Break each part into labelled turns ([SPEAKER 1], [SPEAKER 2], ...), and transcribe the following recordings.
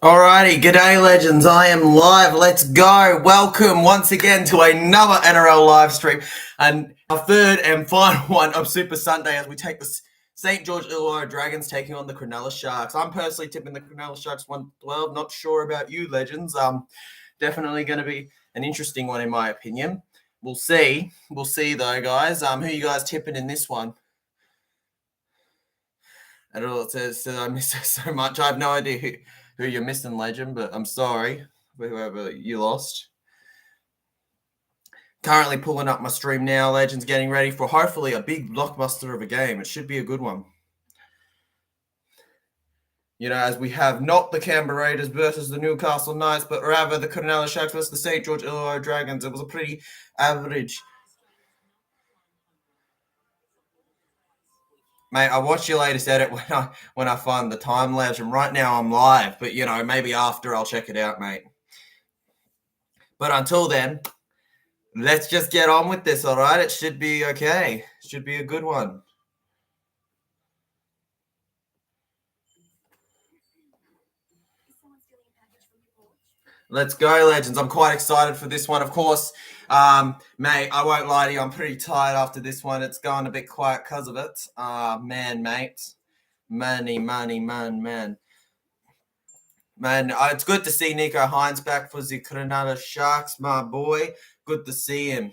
[SPEAKER 1] Alrighty, g'day legends. I am live. Let's go. Welcome once again to another NRL live stream and our third and final one of Super Sunday as we take the St. George Illawarra Dragons taking on the Cronulla Sharks. I'm personally tipping the Cronulla Sharks 112. Not sure about you legends. Definitely going to be an interesting one in my opinion. We'll see. We'll see though, guys. Who you guys tipping in this one? I don't know what it says. I miss it so much. I have no idea who you're missing, legend, but I'm sorry for whoever you lost. Currently pulling up my stream now, legends, getting ready for hopefully a big blockbuster of a game. It should be a good one. You know, as we have not the Canberra Raiders versus the Newcastle Knights, but rather the Cronulla Sharks versus the St. George Illawarra Dragons. It was a pretty average. Mate, I watched your latest edit when I find the time lapse, and right now I'm live. But you know, maybe after I'll check it out, mate. But until then, let's just get on with this, all right? It should be okay. It should be a good one. Let's go, legends. I'm quite excited for this one, of course. Mate, I won't lie to you. I'm pretty tired after this one. It's gone a bit quiet because of it. Man, mate. Money, man. Man, it's good to see Nico Hines back for the Cronulla Sharks, my boy. Good to see him.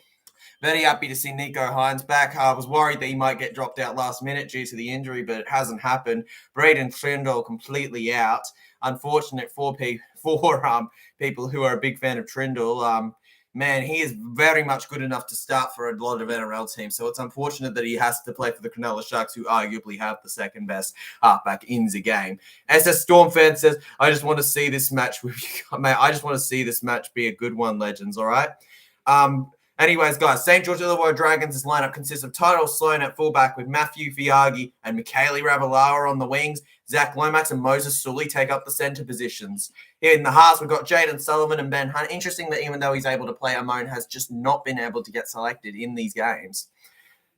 [SPEAKER 1] Very happy to see Nico Hines back. I was worried that he might get dropped out last minute due to the injury, but it hasn't happened. Braden Trindle completely out. Unfortunate for people who are a big fan of Trindle. Man, he is very much good enough to start for a lot of NRL teams. So it's unfortunate that he has to play for the Cronulla Sharks, who arguably have the second best halfback in the game. SS Storm fan says, I just want to see this match with you. Mate, I just want to see this match be a good one, legends, all right? Anyways, guys, St. George Illawarra Dragons' lineup consists of Tidal Sloan at fullback with Matthew Fiagi and Michaeli Ravalawa on the wings. Zach Lomax and Moses Sully take up the centre positions. Here in the halves, we've got Jaden Sullivan and Ben Hunt. Interesting that even though he's able to play, Amon has just not been able to get selected in these games.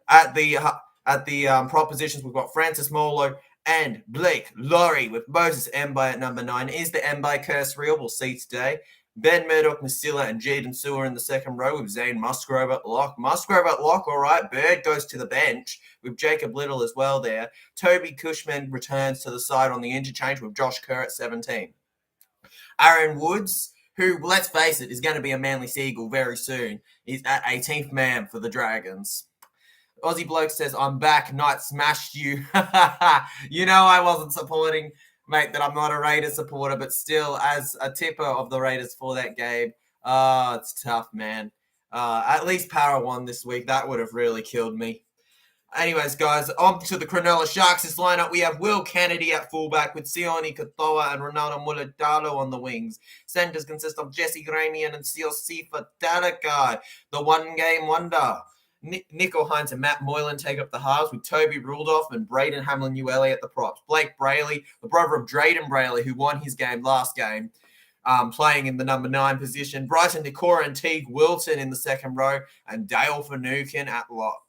[SPEAKER 1] At the prop positions, we've got Francis Molo and Blake Laurie with Moses Mbai at number 9. Is the Mbai curse real? We'll see today. Ben Murdoch, Masilla, and Jaden Sewer in the second row with Zane Musgrove at lock. Musgrove at lock, all right. Bird goes to the bench with Jacob Little as well there. Toby Cushman returns to the side on the interchange with Josh Kerr at 17. Aaron Woods, who, let's face it, is going to be a Manly Seagull very soon, is at 18th man for the Dragons. Aussie Bloke says, I'm back. Knight smashed you. You know I wasn't supporting, mate, that I'm not a Raiders supporter, but still, as a tipper of the Raiders for that game, it's tough, man. At least Para won this week. That would have really killed me. Anyways, guys, on to the Cronulla Sharks. This lineup, we have Will Kennedy at fullback with Sione Katoa and Ronaldo Muladalo on the wings. Centers consist of Jesse Gramian and Siosifa Talakai, the one-game wonder. Nico Hines and Matt Moylan take up the halves with Toby Rudolph and Braden Hamlin-Uele at the props. Blake Brayley, the brother of Drayden Brayley, who won his game last game, playing in the number 9 position. Bryson Decora and Teague Wilton in the second row, and Dale Finucane at lock.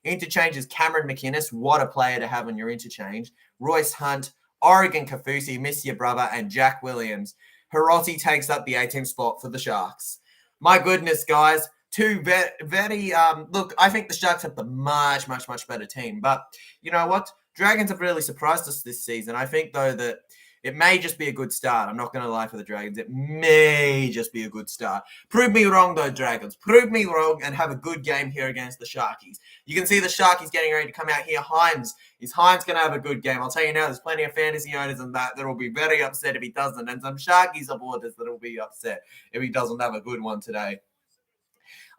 [SPEAKER 1] Interchange is Cameron McInnes. What a player to have on your interchange. Royce Hunt, Oregon Kafusi, miss your brother, and Jack Williams. Hiroti takes up the 18th spot for the Sharks. My goodness, guys. Two very, look, I think the Sharks have the much better team. But you know what? Dragons have really surprised us this season. I think, though, that it may just be a good start. I'm not going to lie for the Dragons. It may just be a good start. Prove me wrong, though, Dragons. Prove me wrong and have a good game here against the Sharkies. You can see the Sharkies getting ready to come out here. Hines. Is Hines going to have a good game? I'll tell you now, there's plenty of fantasy owners and that will be very upset if he doesn't. And some Sharkies supporters that will be upset if he doesn't have a good one today.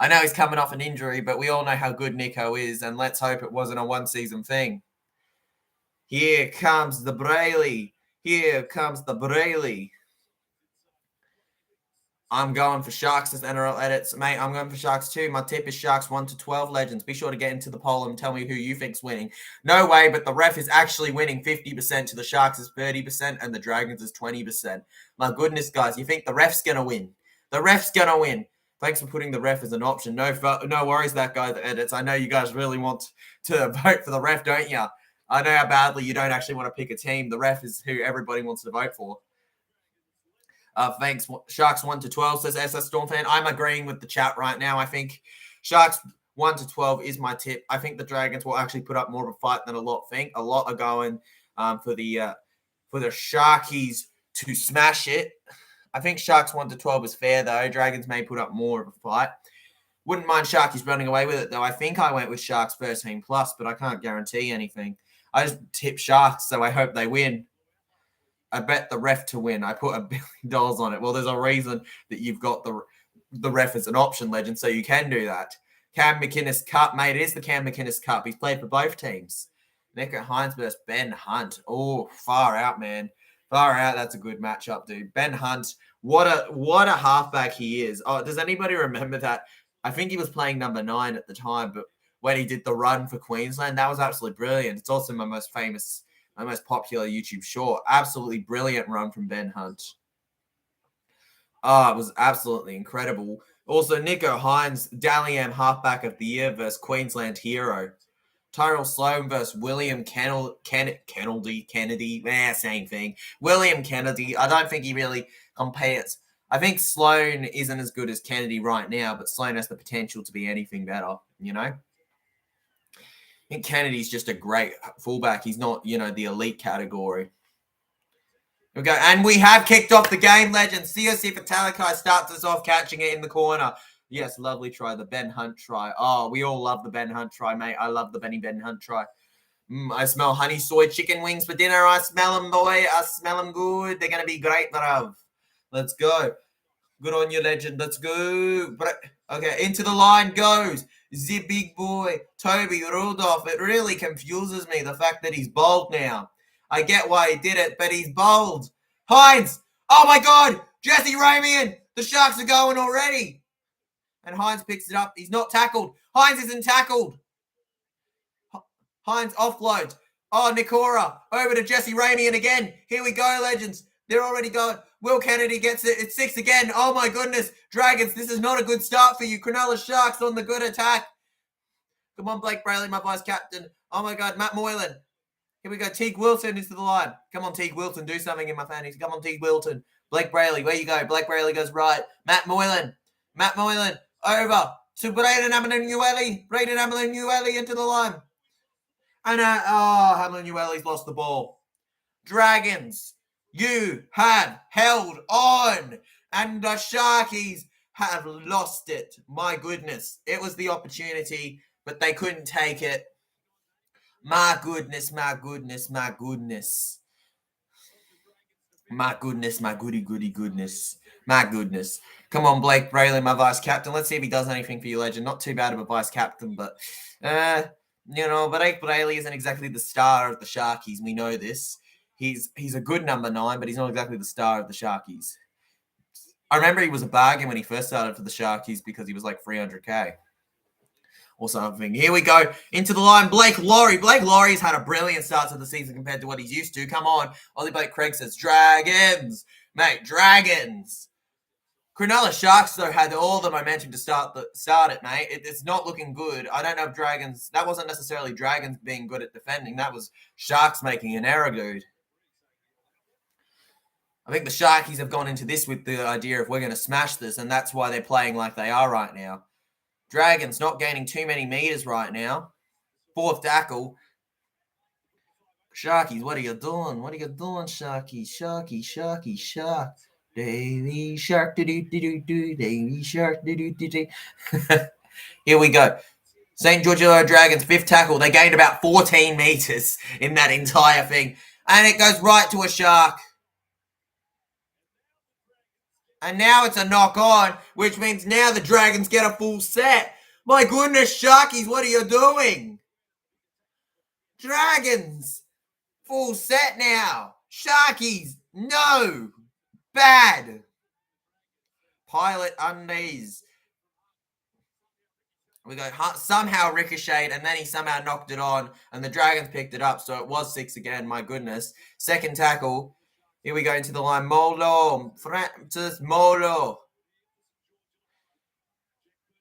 [SPEAKER 1] I know he's coming off an injury, but we all know how good Nico is, and let's hope it wasn't a one-season thing. Here comes the Brayley. Here comes the Brayley. I'm going for Sharks as NRL edits. Mate, I'm going for Sharks too. My tip is Sharks 1-12 legends. Be sure to get into the poll and tell me who you think's winning. No way, but the ref is actually winning 50% to the Sharks is 30% and the Dragons is 20%. My goodness, guys, you think the ref's going to win? The ref's going to win. Thanks for putting the ref as an option. No worries, that guy that edits. I know you guys really want to vote for the ref, don't you? I know how badly you don't actually want to pick a team. The ref is who everybody wants to vote for. Thanks. Sharks 1-12, says SS Storm fan. I'm agreeing with the chat right now. I think Sharks 1-12 is my tip. I think the Dragons will actually put up more of a fight than a lot think. A lot are going for the Sharkies to smash it. I think Sharks 1-12 is fair, though. Dragons may put up more of a fight. Wouldn't mind Sharkies running away with it, though. I think I went with Sharks 13+, but I can't guarantee anything. I just tip Sharks, so I hope they win. I bet the ref to win. I put $1 billion on it. Well, there's a reason that you've got the ref as an option, Legend, so you can do that. Cam McInnes Cup, mate. It is the Cam McInnes Cup. He's played for both teams. Nico Hines versus Ben Hunt. Oh, far out, man. Far out. That's a good matchup, dude. Ben Hunt, what a halfback he is. Oh, does anybody remember that? I think he was playing number 9 at the time, but when he did the run for Queensland, that was absolutely brilliant. It's also my most popular YouTube short. Absolutely brilliant run from Ben Hunt. Oh, it was absolutely incredible. Also, Nico Hines, Dally M halfback of the year versus Queensland hero. Tyrell Sloan versus William Kennedy. Same thing. William Kennedy. I don't think he really compares. I think Sloan isn't as good as Kennedy right now, but Sloan has the potential to be anything better, you know? I think Kennedy's just a great fullback. He's not, the elite category. Here we go. And we have kicked off the game, Legends. COC for Talakai starts us off catching it in the corner. Yes, lovely try. The Ben Hunt try. Oh, we all love the Ben Hunt try, mate. I love the Ben Hunt try. I smell honey soy chicken wings for dinner. I smell them, boy. I smell them good. They're going to be great, bruv. Let's go. Good on you, Legend. Let's go. Okay, into the line goes the big boy, Toby Rudolph. It really confuses me, the fact that he's bold now. I get why he did it, but he's bold. Hines. Oh, my God. Jesse Ramian. The Sharks are going already. And Hines picks it up. He's not tackled. Hines isn't tackled. Hines offloads. Oh, Nikora. Over to Jesse Ramian again. Here we go, Legends. They're already going. Will Kennedy gets it. It's 6 again. Oh, my goodness. Dragons, this is not a good start for you. Cronulla Sharks on the good attack. Come on, Blake Brayley, my vice captain. Oh, my God. Matt Moylan. Here we go. Teague Wilton into the line. Come on, Teague Wilton. Do something in my fantasy. Come on, Teague Wilton. Blake Brayley. Where you go? Blake Brayley goes right. Matt Moylan. Over to Braden Amanueli. Braden Amanueli into the line. And Amanueli's lost the ball. Dragons, you have held on. And the Sharkies have lost it. My goodness. It was the opportunity, but they couldn't take it. My goodness. My goodness, my goodness. My goodness, my goodness. My goodness. Come on, Blake Brayley, my vice captain. Let's see if he does anything for you, Legend. Not too bad of a vice captain, but, Blake Brayley isn't exactly the star of the Sharkies. We know this. He's a good number 9, but he's not exactly the star of the Sharkies. I remember he was a bargain when he first started for the Sharkies because he was like $300K or something. Here we go. Into the line, Blake Laurie. Blake Laurie's had a brilliant start to the season compared to what he's used to. Come on. Ollie Blake Craig says, Dragons. Mate, Dragons. Cronulla Sharks, though, had all the momentum to start it, mate. It's not looking good. I don't know if Dragons... That wasn't necessarily Dragons being good at defending. That was Sharks making an error, dude. I think the Sharkies have gone into this with the idea of we're going to smash this, and that's why they're playing like they are right now. Dragons not gaining too many meters right now. 4th tackle. Sharkies, what are you doing? What are you doing, Sharkies? Shark. Davy Shark, do-do-do-do-do. Davy Shark, do-do-do-do. Here we go. St. George Illawarra Dragons, 5th tackle. They gained about 14 meters in that entire thing. And it goes right to a Shark. And now it's a knock on, which means now the Dragons get a full set. My goodness, Sharkies, what are you doing? Dragons, full set now. Sharkies, no. Bad. Pilot undies. We go somehow ricocheted, and then he somehow knocked it on, and the Dragons picked it up, so it was 6 again, my goodness. 2nd tackle. Here we go into the line. Francis Molo.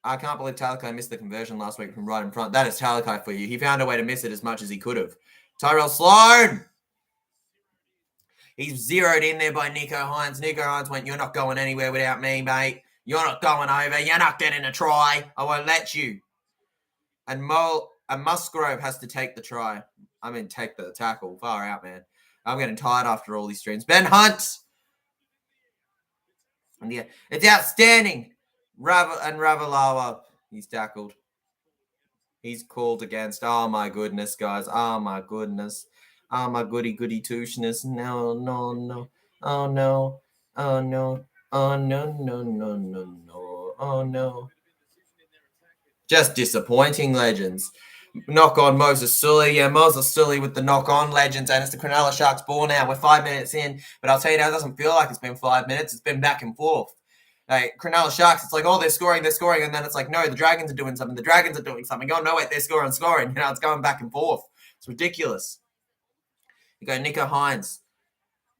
[SPEAKER 1] I can't believe Talakai missed the conversion last week from right in front. That is Talakai for you. He found a way to miss it as much as he could have. Tyrell Sloan. He's zeroed in there by Nico Hines. Nico Hines went, "You're not going anywhere without me, mate. You're not going over. You're not getting a try. I won't let you." And Musgrove has to take the try. I mean, take the tackle. Far out, man. I'm getting tired after all these streams. Ben Hunt. And yeah, it's outstanding. Ravalawa, he's tackled. He's called against. Oh, my goodness, guys. Oh, my goodness. Oh, my goody two-shness. No. Oh, no. Oh, no. Oh, no, no. Oh, no. Just disappointing, legends. Knock on Moses Sully. Yeah, Moses Sully with the knock on, legends. And it's the Cronulla Sharks ball now. We're 5 minutes in. But I'll tell you now, it doesn't feel like it's been 5 minutes. It's been back and forth. Like, Cronulla Sharks, it's like, oh, they're scoring. And then it's like, no, the Dragons are doing something. Oh, no, wait, they're scoring. You know, it's going back and forth. It's ridiculous. You go Nico Hines.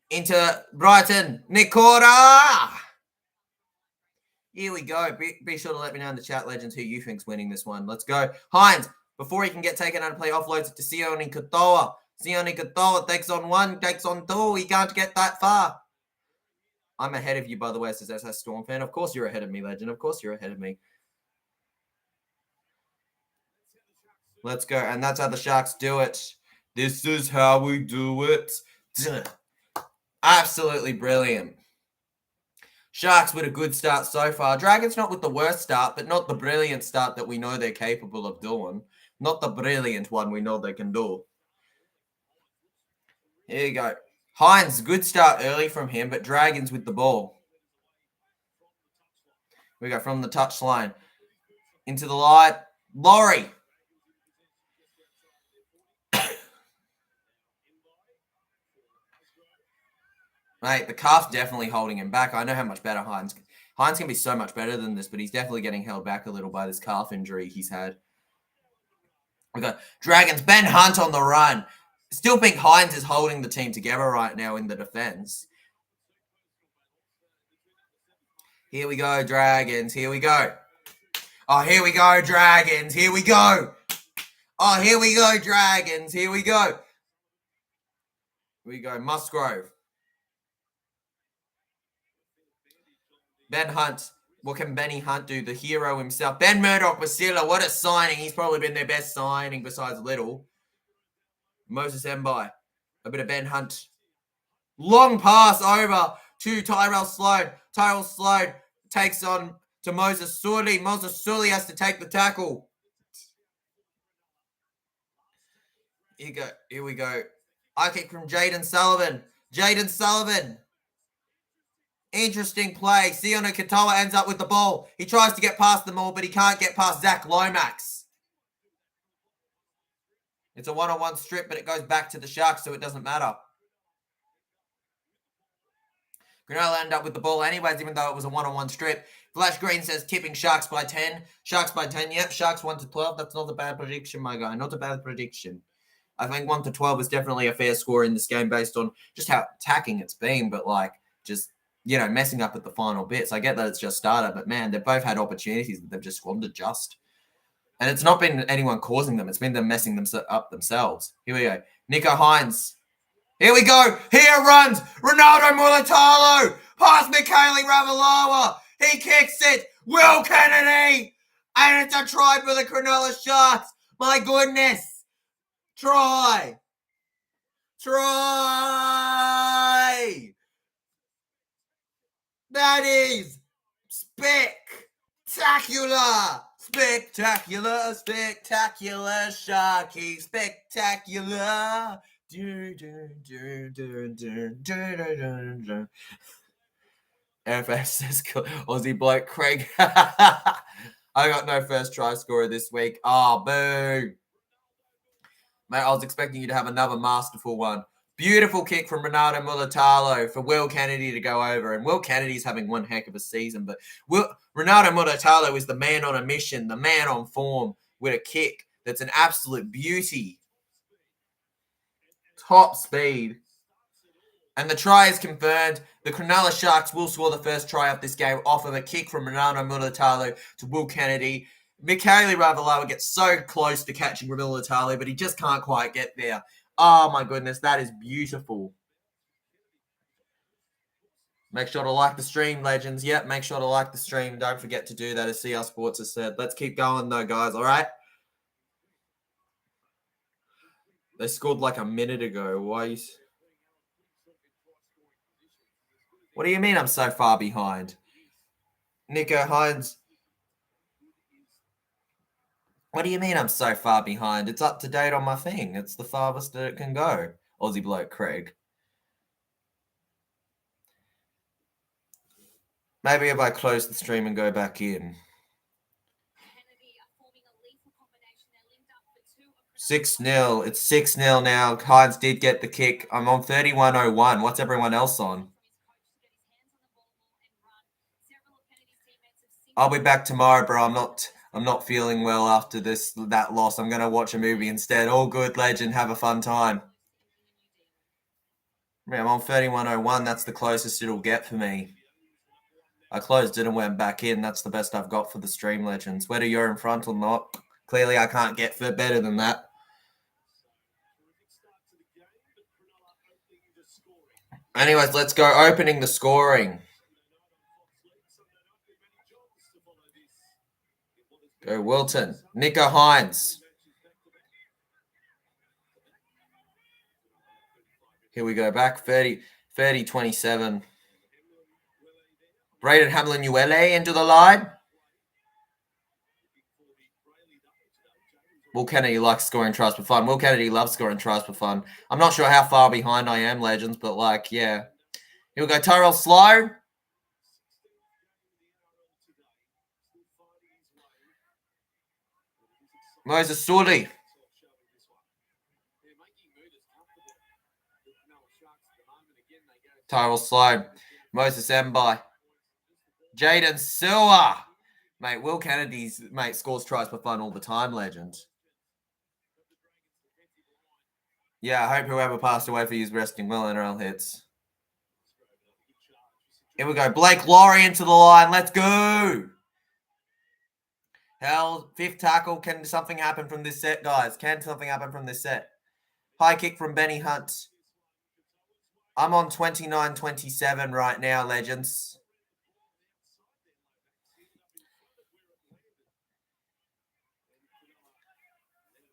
[SPEAKER 1] Into Brighton. Nick Corder. Here we go. Be sure to let me know in the chat, legends, who you think's winning this one. Let's go. Hines, before he can get taken out of play, offloads it to Sione Katoa. Sione Katoa takes on one, takes on two. He can't get that far. I'm ahead of you, by the way, says SS Storm fan. Of course you're ahead of me, legend. Of course you're ahead of me. Let's go. And that's how the Sharks do it. This is how we do it. Absolutely brilliant. Sharks with a good start so far. Dragons not with the worst start, but not the brilliant start that we know they're capable of doing. Not the brilliant one we know they can do. Here you go. Hines, good start early from him, but Dragons with the ball. We go from the touchline. Into the light. Laurie. Mate, the calf's definitely holding him back. I know how much better Hines can be so much better than this, but he's definitely getting held back a little by this calf injury he's had. We got Dragons, Ben Hunt on the run. Still think Hines is holding the team together right now in the defense. Here we go, Dragons. Here we go. Oh, here we go, Dragons. Here we go. Oh, here we go, Dragons. Here we go. Here we go, Musgrove. Ben Hunt. What can Benny Hunt do? The hero himself. Ben Murdoch-Wasilla. What a signing. He's probably been their best signing besides Little. Moses Mbai. A bit of Ben Hunt. Long pass over to Tyrell Sloan. Tyrell Sloan takes on to Moses Sully. Moses Sully has to take the tackle. Here we go. I kick from Jaden Sullivan. Jaden Sullivan. Interesting play. Sione Katoa ends up with the ball. He tries to get past them all, but he can't get past Zach Lomax. It's a one-on-one strip, but it goes back to the Sharks, so it doesn't matter. Cronulla end up with the ball anyways, even though it was a one-on-one strip. Flash Green says tipping Sharks by 10. Sharks by 10, yep. Sharks 1-12. That's not a bad prediction, my guy. Not a bad prediction. I think 1-12 is definitely a fair score in this game based on just how attacking it's been, but like just, you know, messing up at the final bits. I get that it's just started, but man, they've both had opportunities that they've just squandered just. And it's not been anyone causing them. It's been them messing them up themselves. Here we go. Nico Hines. Here we go. Here runs Ronaldo Mulatalo. Past Michaeli Ravalawa. He kicks it. Will Kennedy. And it's a try for the Cronulla Sharks. My goodness. Try. That is spectacular. Spectacular Sharky. Spectacular. FS says Aussie bloke Craig. I got no first try scorer this week. Oh, boo. Mate, I was expecting you to have another masterful one. Beautiful kick from Ronaldo Mulatalo for Will Kennedy to go over. And Will Kennedy's having one heck of a season. But Ronaldo Mulatalo is the man on a mission, the man on form with a kick that's an absolute beauty. Top speed. And the try is confirmed. The Cronulla Sharks will score the first try of this game off of a kick from Ronaldo Mulatalo to Will Kennedy. Michaeli Ravalawa gets so close to catching Mulatalo, but he just can't quite get there. Oh, my goodness. That is beautiful. Make sure to like the stream, legends. Yep, make sure to like the stream. Don't forget to do that, as CR Sports has said. Let's keep going, though, guys, all right? They scored like a minute ago. Why? What do you mean I'm so far behind? Nico Hines. What do you mean I'm so far behind? It's up to date on my thing. It's the farthest that it can go. Aussie bloke Craig. Maybe if I close the stream and go back in. 6-0. It's 6-0 now. Hines did get the kick. I'm on 31.01. What's everyone else on? I'll be back tomorrow, bro. I'm not feeling well after that loss. I'm gonna watch a movie instead. All good, legend. Have a fun time. Yeah, I'm on 31.01. That's the closest it'll get for me. I closed it and went back in. That's the best I've got for the stream, legends. Whether you're in front or not, clearly I can't get for better than that. Anyways, let's go opening the scoring. Go Wilton. Nico Hines. Here we go back. 30-27. Braden Hamlin-Uele into the line. Will Kennedy likes scoring tries for fun. Will Kennedy loves scoring tries for fun. I'm not sure how far behind I am, legends, but like, yeah. Here we go. Tyrell Slow. Moses Sully. Tyrell Slow. Moses Mbai. Jaden Sewer. Mate, Will Kennedy's scores tries for fun all the time, legend. Yeah, I hope whoever passed away for you is resting well. NRL hits. Here we go. Blake Laurie into the line. Let's go. Hell, fifth tackle. Can something happen from this set, guys? Can something happen from this set? High kick from Benny Hunt. I'm on 29-27 right now, legends.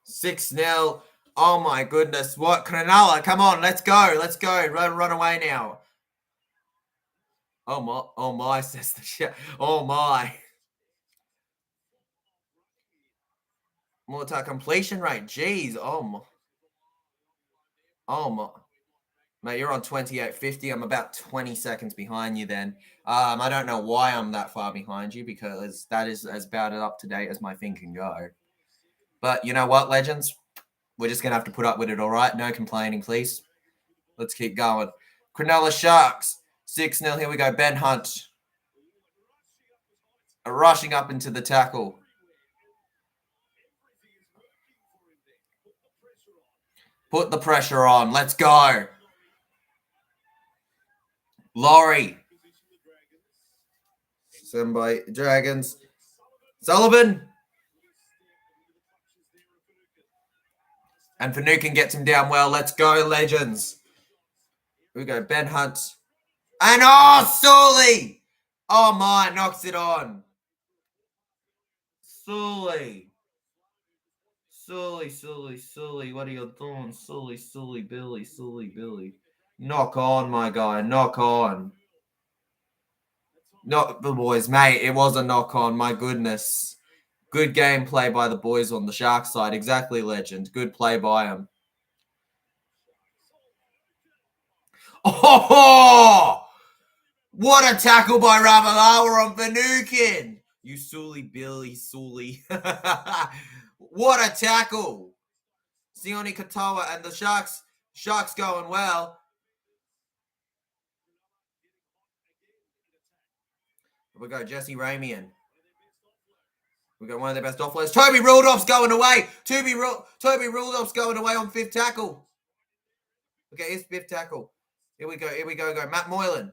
[SPEAKER 1] $6-0. Oh my goodness. What? Cronulla, come on, let's go. Let's go. Run away now. Oh my, says the shit. Oh my. Multi completion rate. Jeez. Oh my. Oh my. Mate, you're on 28.50. I'm about 20 seconds behind you then. I don't know why I'm that far behind you, because that is as about as up to date as my thing can go. But you know what, legends? We're just going to have to put up with it, all right? No complaining, please. Let's keep going. Cronulla Sharks, 6-0. Here we go. Ben Hunt. Rushing up into the tackle. Put the pressure on. Let's go. Laurie. Sent by Dragons. Sullivan. And Finucane gets him down well. Let's go, legends. Here we go. Ben Hunt. And Sully. Oh my, knocks it on. Sully. What are you doing? Sully, Billy. Knock on, my guy. Knock on. Not the boys, mate. It was a knock on. My goodness. Good gameplay by the boys on the Sharks side. Exactly, legend. Good play by them. Oh! What a tackle by Ravalawa on Finucane. You Billy. What a tackle. Sione Katoa and the Sharks going well. We go Jesse Ramian. We got one of their best offloads. Toby Rudolph's going away. Toby Rudolph's going away on fifth tackle. Okay, here's fifth tackle. Here we go. Matt Moylan.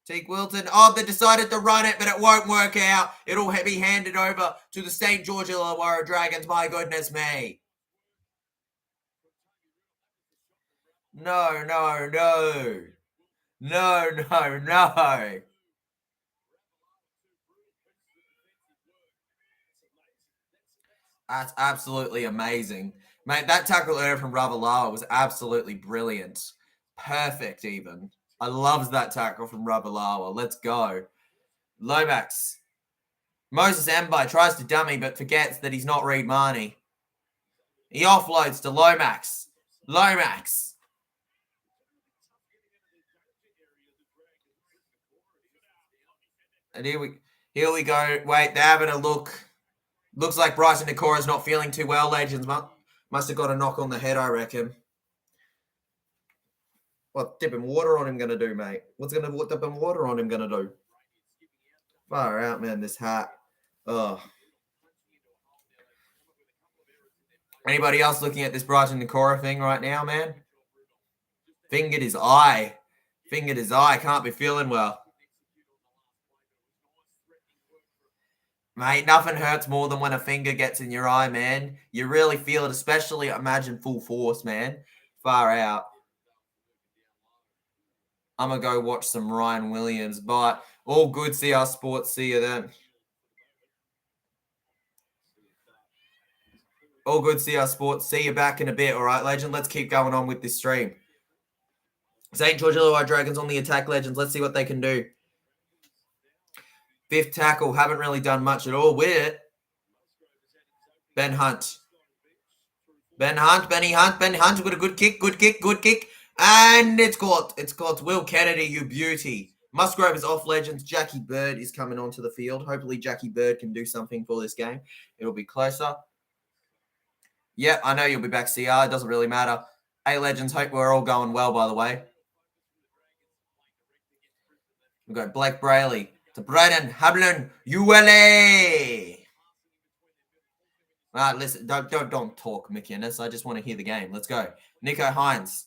[SPEAKER 1] Teague Wilton. Oh, they decided to run it, but it won't work out. It'll be handed over to the St. George Illawarra Dragons. My goodness me. No. No, no, no. That's absolutely amazing. Mate, that tackle earlier from Ravalawa was absolutely brilliant. Perfect, even. I loves that tackle from Ravalawa. Let's go. Lomax. Moses Mbai tries to dummy, but forgets that he's not Reed Marnie. He offloads to Lomax. Lomax. And here we go. Wait, they're having a look. Looks like Bryson Decora's not feeling too well, legends. Must have got a knock on the head, I reckon. What dipping water on him gonna do, mate? What dipping water on him gonna do? Far out, man. This hat. Oh. Anybody else looking at this Bryson Decora thing right now, man? Fingered his eye. Fingered his eye. Can't be feeling well. Mate, nothing hurts more than when a finger gets in your eye, man. You really feel it, especially, imagine, full force, man. Far out. I'm going to go watch some Ryan Williams, but all good, CR Sports. See you then. All good, CR Sports. See you back in a bit, all right, legend? Let's keep going on with this stream. St. George Illawarra Dragons on the attack, legends. Let's see what they can do. Fifth tackle, haven't really done much at all with it. Ben Hunt. Benny Hunt with a good kick. And it's caught. Will Kennedy, you beauty. Musgrove is off, legends. Jackie Bird is coming onto the field. Hopefully Jackie Bird can do something for this game. It'll be closer. Yeah, I know you'll be back, CR. It doesn't really matter. Hey, legends, hope we're all going well, by the way. We've got Blake Brayley to Braden Hablin, ULA. Listen, don't talk, McInnes. I just want to hear the game. Let's go. Nico Hines.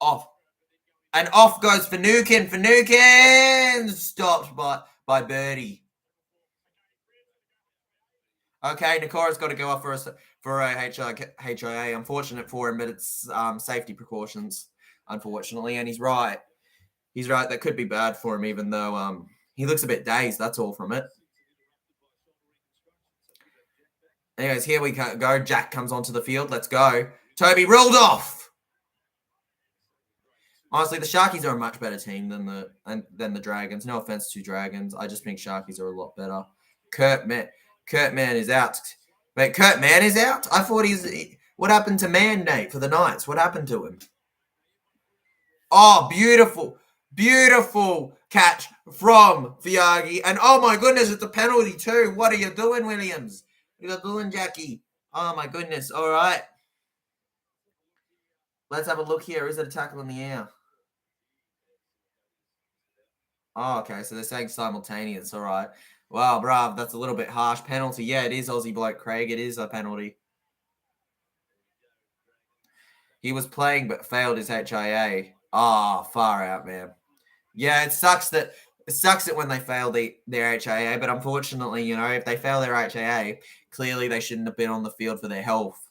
[SPEAKER 1] Off. And off goes Finucane. Stopped by Birdie. Okay, Nicora's got to go off for a HIA. Unfortunate for him, but it's safety precautions, unfortunately. And he's right. That could be bad for him, even though he looks a bit dazed. That's all from it. Anyways, here we go. Jack comes onto the field. Let's go. Toby rolled off. Honestly, the Sharkies are a much better team than the Dragons. No offense to Dragons. I just think Sharkies are a lot better. Kurt Mann is out. Wait, Kurt Mann is out? I thought what happened to Mann, Nate, for the Knights? What happened to him? Oh, beautiful. Beautiful catch from Fiagi. And oh my goodness, it's a penalty too. What are you doing, Williams? What are you doing, Jackie? Oh my goodness. All right. Let's have a look here. Is it a tackle in the air? Oh, okay. So they're saying simultaneous. All right. Wow, bruv. That's a little bit harsh. Penalty. Yeah, it is Aussie bloke Craig. It is a penalty. He was playing but failed his HIA. Oh, far out, man. Yeah, it sucks that when they fail their HIA, but unfortunately, if they fail their HIA, clearly they shouldn't have been on the field for their health.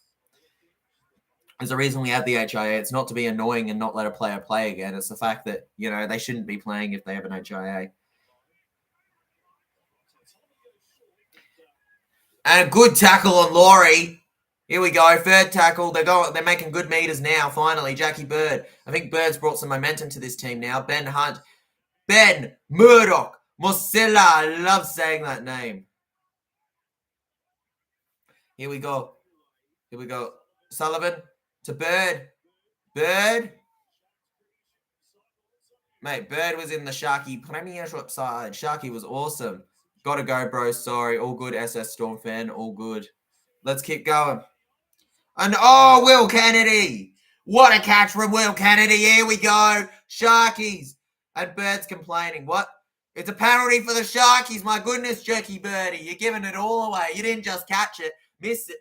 [SPEAKER 1] There's a reason we have the HIA. It's not to be annoying and not let a player play again. It's the fact that, they shouldn't be playing if they have an HIA. And a good tackle on Laurie. Here we go. Third tackle. They're making good meters now, finally. Jackie Bird. I think Bird's brought some momentum to this team now. Ben Hunt. Ben Murdoch. Mosilla. I love saying that name. Here we go. Sullivan to Bird. Mate, Bird was in the Sharky Premiership side. Sharky was awesome. Gotta go, bro. Sorry. All good, SS Storm fan. All good. Let's keep going. And Will Kennedy. What a catch from Will Kennedy. Here we go. Sharkies. And Bird's complaining. What? It's a penalty for the Sharkies. My goodness, Jerky Birdie. You're giving it all away. You didn't just catch it.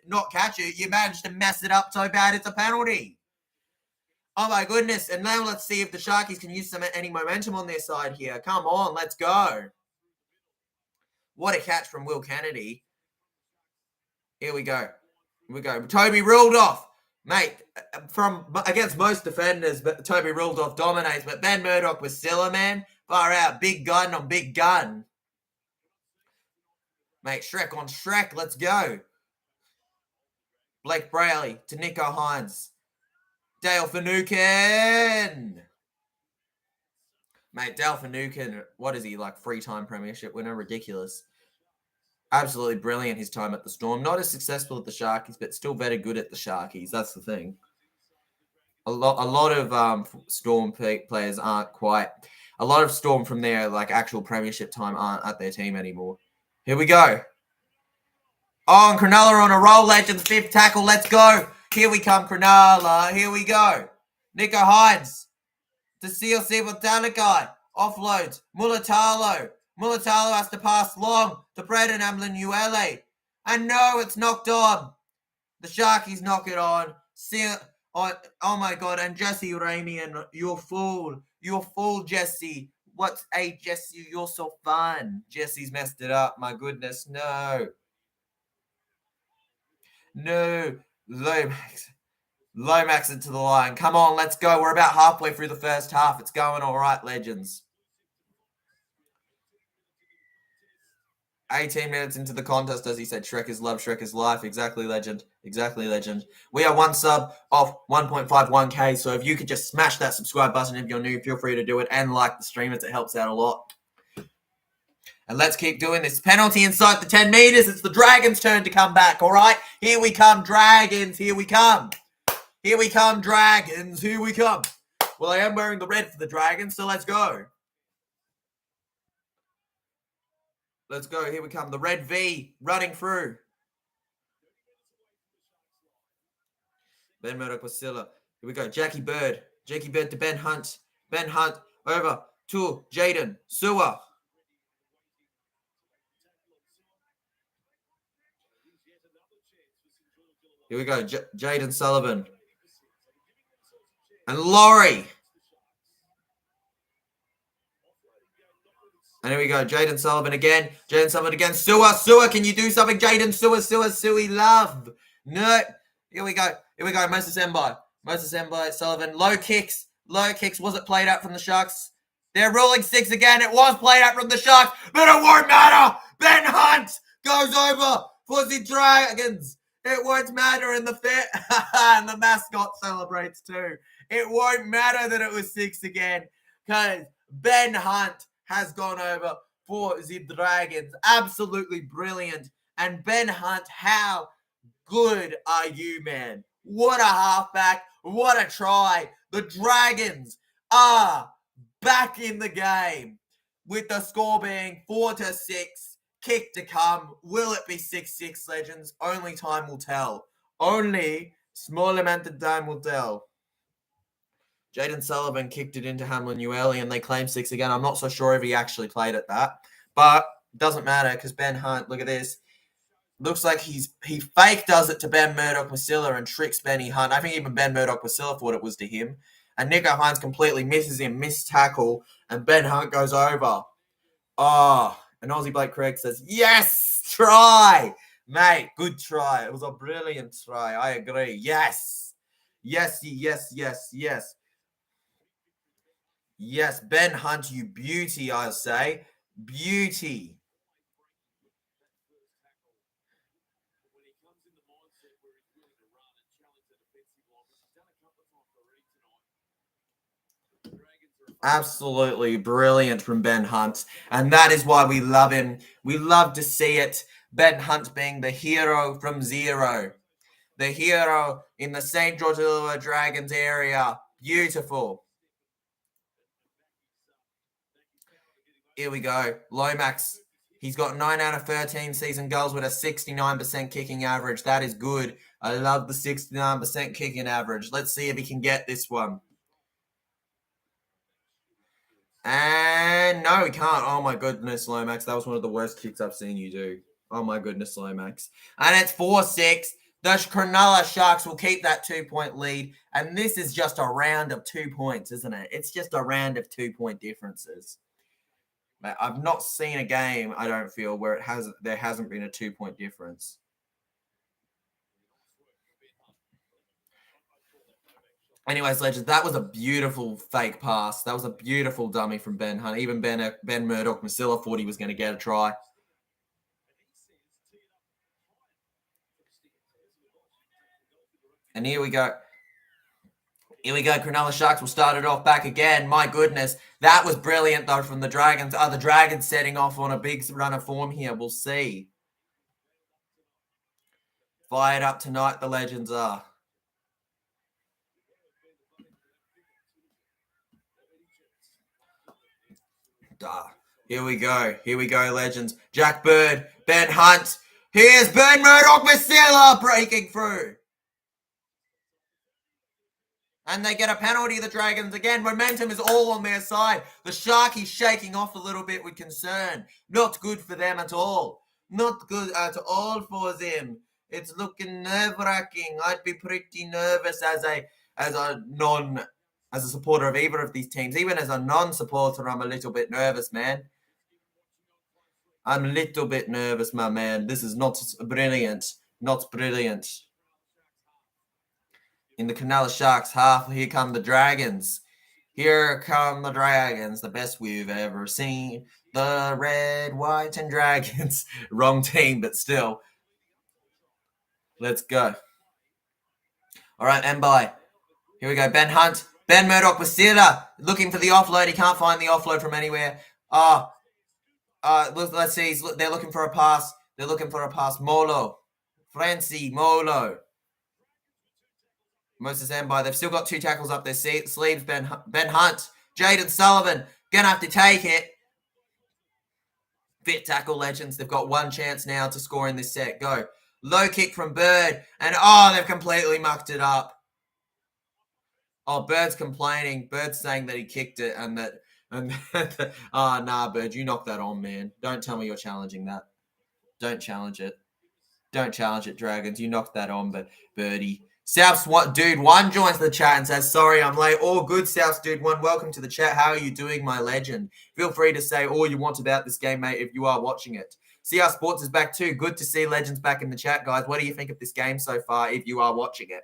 [SPEAKER 1] Not catch it. You managed to mess it up so bad it's a penalty. Oh, my goodness. And now let's see if the Sharkies can use any momentum on their side here. Come on. Let's go. What a catch from Will Kennedy. Here we go. Toby rolled off. Mate, from against most defenders, but Toby Rudolph dominates. But Ben Murdoch was Silla, man. Far out. Big gun on big gun. Mate, Shrek on Shrek. Let's go. Blake Brayley to Nico Hines. Dale Finucane. Mate, Dale Finucane, what is he, like, 3-time premiership winner? Ridiculous. Absolutely brilliant his time at the Storm. Not as successful at the Sharkies, but still very good at the Sharkies. That's the thing. A lot of Storm players aren't quite. A lot of Storm from their like actual premiership time aren't at their team anymore. Here we go. Oh, and Cronulla on a roll, Legends, 5th tackle. Let's go. Here we come, Cronulla. Here we go. Nico Hines to CLC with Talakai. Offloads. Mulatalo. Mulatalo has to pass long to Braden Amlin-Uele. And no, it's knocked on. The Sharkies knock it on. Oh my God, and Jesse Ramian, you're fool, Jesse. What's Jesse? You're so fun. Jesse's messed it up. My goodness, no. Lomax into the line. Come on, let's go. We're about halfway through the first half. It's going all right, Legends. 18 minutes into the contest, as he said, Shrek is love, Shrek is life. Exactly, Legend. Exactly, Legend. We are one sub off 1.51K, so if you could just smash that subscribe button if you're new, feel free to do it, and like the stream as it helps out a lot. And let's keep doing this. Penalty inside the 10 meters. It's the Dragons' turn to come back, all right? Here we come, Dragons. Here we come. Here we come, Dragons. Here we come. Well, I am wearing the red for the Dragons, so let's go. Let's go. Here we come. The red V running through. Ben Murdoch was Silla. Here we go. Jackie Bird. Jackie Bird to Ben Hunt. Ben Hunt over to Jaden Sewer. Here we go. Jaden Sullivan. And Laurie. And here we go. Jaden Sullivan again. Jaden Sullivan again. Sewer. Can you do something? Jaden Suey love. No. Here we go. Moses Mbai. Sullivan. Low kicks. Was it played out from the Sharks? They're ruling 6 again. It was played out from the Sharks, but it won't matter. Ben Hunt goes over for the Dragons. It won't matter in the fit. And the mascot celebrates too. It won't matter that it was 6 again because Ben Hunt has gone over for the Dragons. Absolutely brilliant. And Ben Hunt, how good are you, man? What a halfback. What a try. The Dragons are back in the game with the score being 4-6. Kick to come. Will it be 6-6, Legends? Only time will tell. Only small amount of time will tell. Jaden Sullivan kicked it into Hamlin-Uele and they claim 6 again. I'm not so sure if he actually played at that. But it doesn't matter because Ben Hunt, look at this. Looks like he fake does it to Ben Murdoch-Masila and tricks Benny Hunt. I think even Ben Murdoch-Masila thought it was to him. And Nico Hines completely misses him, missed tackle, and Ben Hunt goes over. Oh, and Aussie Blake Craig says, yes, try. Mate, good try. It was a brilliant try. I agree. Yes. Yes. Yes, Ben Hunt, you beauty, I say. Beauty. Absolutely brilliant from Ben Hunt. And that is why we love him. We love to see it. Ben Hunt being the hero from zero. The hero in the St. George Illawarra Dragons area. Beautiful. Here we go. Lomax. He's got 9 out of 13 season goals with a 69% kicking average. That is good. I love the 69% kicking average. Let's see if he can get this one. And no, he can't. Oh my goodness, Lomax. That was one of the worst kicks I've seen you do. Oh my goodness, Lomax. And it's 4-6. The Cronulla Sharks will keep that 2-point lead. And this is just a round of 2 points, isn't it? It's just a round of 2-point differences. I've not seen a game, I don't feel, where there hasn't been a 2-point difference. Anyways, legends, that was a beautiful fake pass. That was a beautiful dummy from Ben Hunt. Even Ben Murdoch-Masila thought he was going to get a try. And here we go. Here we go. Cronulla Sharks will start it off back again. My goodness. That was brilliant, though, from the Dragons. The Dragons setting off on a big run of form here. We'll see. Fired up tonight, the Legends are. Here we go. Here we go, Legends. Jack Bird, Ben Hunt. Here's Ben Murdoch-Masila breaking through. And they get a penalty, the Dragons. Again, momentum is all on their side. The Sharkies shaking off a little bit with concern. Not good for them at all. Not good at all for them. It's looking nerve-wracking. I'd be pretty nervous as a supporter of either of these teams. Even as a non-supporter, I'm a little bit nervous, man. I'm a little bit nervous, my man. This is not brilliant. Not brilliant. In the Cronulla Sharks half, here come the Dragons. Here come the Dragons, the best we've ever seen. The Red, White, and Dragons. Wrong team, but still. Let's go. All right, Mbai. Here we go. Ben Hunt. Ben Murdoch-Masila looking for the offload. He can't find the offload from anywhere. Let's see. They're looking for a pass. They're looking for a pass. Molo. Francie Molo. Moses Mbai. They've still got 2 tackles up their sleeves. Ben Hunt. Jaden Sullivan. Gonna have to take it. Fit tackle, Legends. They've got 1 chance now to score in this set. Go. Low kick from Bird. And they've completely mucked it up. Oh, Bird's complaining. Bird's saying that he kicked it and that. Nah, Bird, you knocked that on, man. Don't tell me you're challenging that. Don't challenge it. Don't challenge it, Dragons. You knocked that on, but Birdie. Souths Dude 1 joins the chat and says, sorry, I'm late. All good, Souths Dude 1. Welcome to the chat. How are you doing, my legend? Feel free to say all you want about this game, mate, if you are watching it. CR Sports is back too. Good to see Legends back in the chat, guys. What do you think of this game so far, if you are watching it?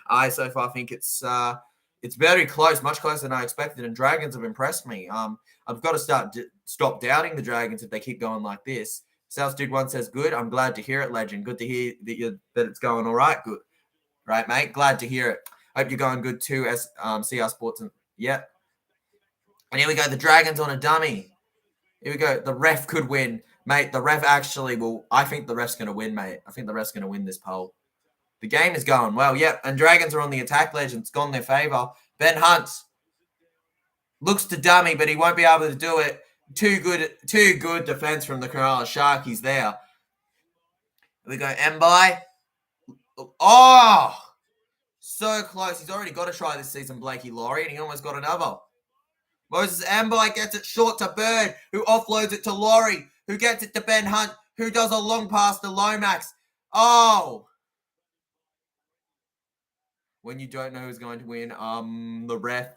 [SPEAKER 1] I so far think it's very close, much closer than I expected, and Dragons have impressed me. I've got to stop doubting the Dragons if they keep going like this. South Dude 1 says, good. I'm glad to hear it, Legend. Good to hear that it's going all right. Good. Right, mate? Glad to hear it. Hope you're going good too, as CR Sports. And here we go. The Dragons on a dummy. Here we go. The ref could win. Mate, the ref actually will. I think the ref's going to win, mate. I think the ref's going to win this poll. The game is going well. Yep, and Dragons are on the attack, Legends. It's gone in their favour. Ben Hunt looks to dummy, but he won't be able to do it. Too good defence from the Cronulla Sharkies there. Here we go. Mbai. Oh! So close. He's already got a try this season, Blakey Laurie, and he almost got another. Moses Mbai gets it short to Bird, who offloads it to Laurie, who gets it to Ben Hunt, who does a long pass to Lomax. Oh! When you don't know who's going to win, the ref.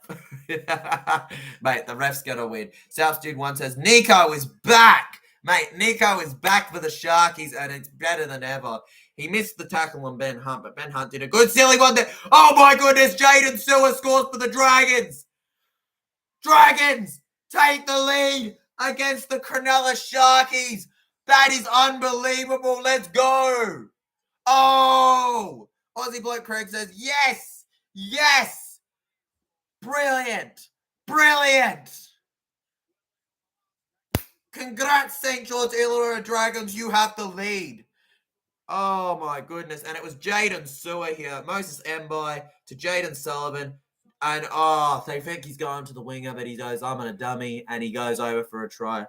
[SPEAKER 1] Mate, the ref's going to win. South Dude 1 says, Nico is back. Mate, Nico is back for the Sharkies, and it's better than ever. He missed the tackle on Ben Hunt, but Ben Hunt did a good silly one there. Oh, my goodness. Jaden Sewer scores for the Dragons. Dragons take the lead against the Cronulla Sharkies. That is unbelievable. Let's go. Oh, Aussie Bloke Craig says, yes, yes. Brilliant, brilliant. Congrats, St. George Illawarra Dragons. You have the lead. Oh, my goodness. And it was Jaden Sewer here. Moses Mbai to Jaden Sullivan. And, they think he's going to the winger, but he goes, I'm on a dummy, and he goes over for a try.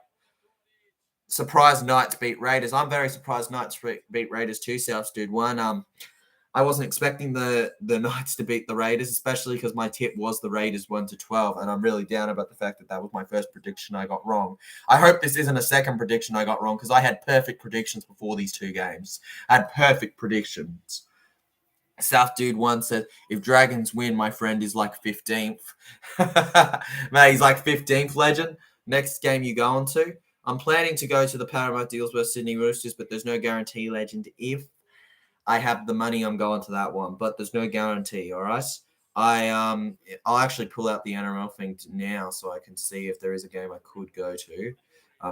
[SPEAKER 1] Surprised Knights beat Raiders. I'm very surprised Knights beat Raiders too, South Dude 1. I wasn't expecting the Knights to beat the Raiders, especially because my tip was the Raiders 1-12, and I'm really down about the fact that that was my first prediction I got wrong. I hope this isn't a second prediction I got wrong, because I had perfect predictions before these 2 games. I had perfect predictions. South Dude 1 said, if Dragons win, my friend is like 15th. Mate, he's like 15th, Legend. Next game you going to? I'm planning to go to the Parramatta Eels vs Sydney Roosters, but there's no guarantee, Legend. If I have the money, I'm going to that one, but there's no guarantee, all right? I'll actually pull out the NRL thing now so I can see if there is a game I could go to.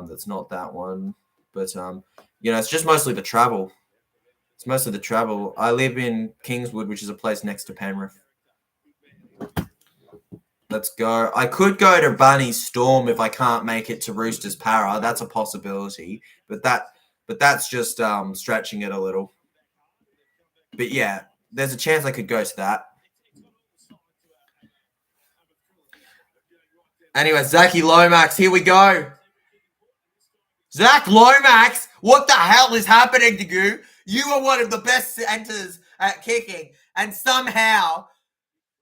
[SPEAKER 1] That's not that one, but it's just mostly the travel. It's mostly the travel. I live in Kingswood, which is a place next to Penrith. Let's go. I could go to Bunny's Storm if I can't make it to Roosters Para. That's a possibility, but that's just stretching it a little. But yeah, there's a chance I could go to that. Anyway, Zachy Lomax, here we go. Zach Lomax, what the hell is happening to you? You are one of the best centers at kicking, and somehow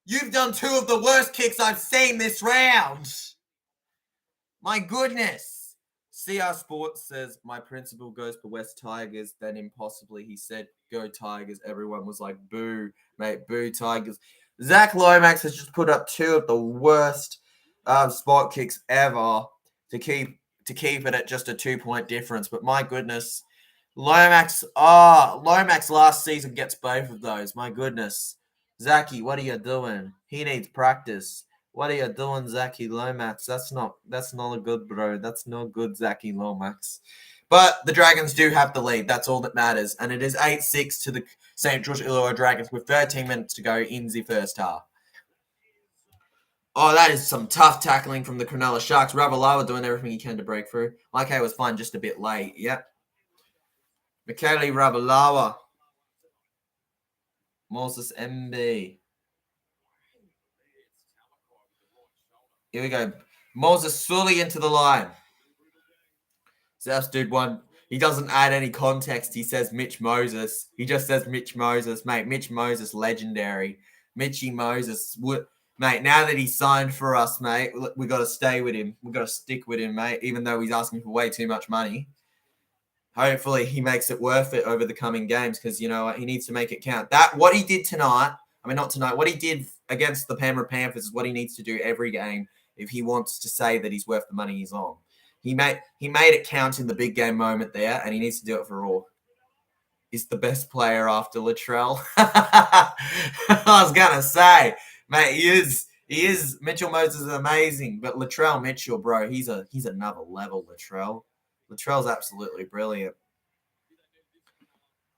[SPEAKER 1] you've done two of the worst kicks I've seen this round. My goodness. CR Sports says, my principal goes for West Tigers. Then impossibly he said, go Tigers. Everyone was like, boo, mate, boo Tigers. Zach Lomax has just put up two of the worst spot kicks ever to keep it at just a 2-point difference. But my goodness, Lomax last season gets both of those. My goodness. Zachy, what are you doing? He needs practice. What are you doing, Zachy Lomax? That's not a good, bro. That's not good, Zachy Lomax. But the Dragons do have the lead. That's all that matters. And it is 8-6 to the St. George Illawarra Dragons with 13 minutes to go in the first half. Oh, that is some tough tackling from the Cronulla Sharks. Ravalawa doing everything he can to break through. Like I was fine, just a bit late. Yep. Michaeli Ravalawa. Moses MB. Here we go. Moses fully into the line. South dude one. He doesn't add any context. He says Mitch Moses. He just says Mitch Moses. Mate, Mitch Moses, legendary. Mitchy Moses. Mate, now that he's signed for us, mate, we got to stay with him. We got to stick with him, mate, even though he's asking for way too much money. Hopefully he makes it worth it over the coming games because, you know what, he needs to make it count. What he did tonight, what he did against the Penrith Panthers is what he needs to do every game if he wants to say that he's worth the money he's on. He made it count in the big game moment there, and he needs to do it for all. He's the best player after Latrell. I was gonna say, mate, he is. Mitchell Moses is amazing, but Latrell Mitchell, bro, he's another level. Latrell's absolutely brilliant.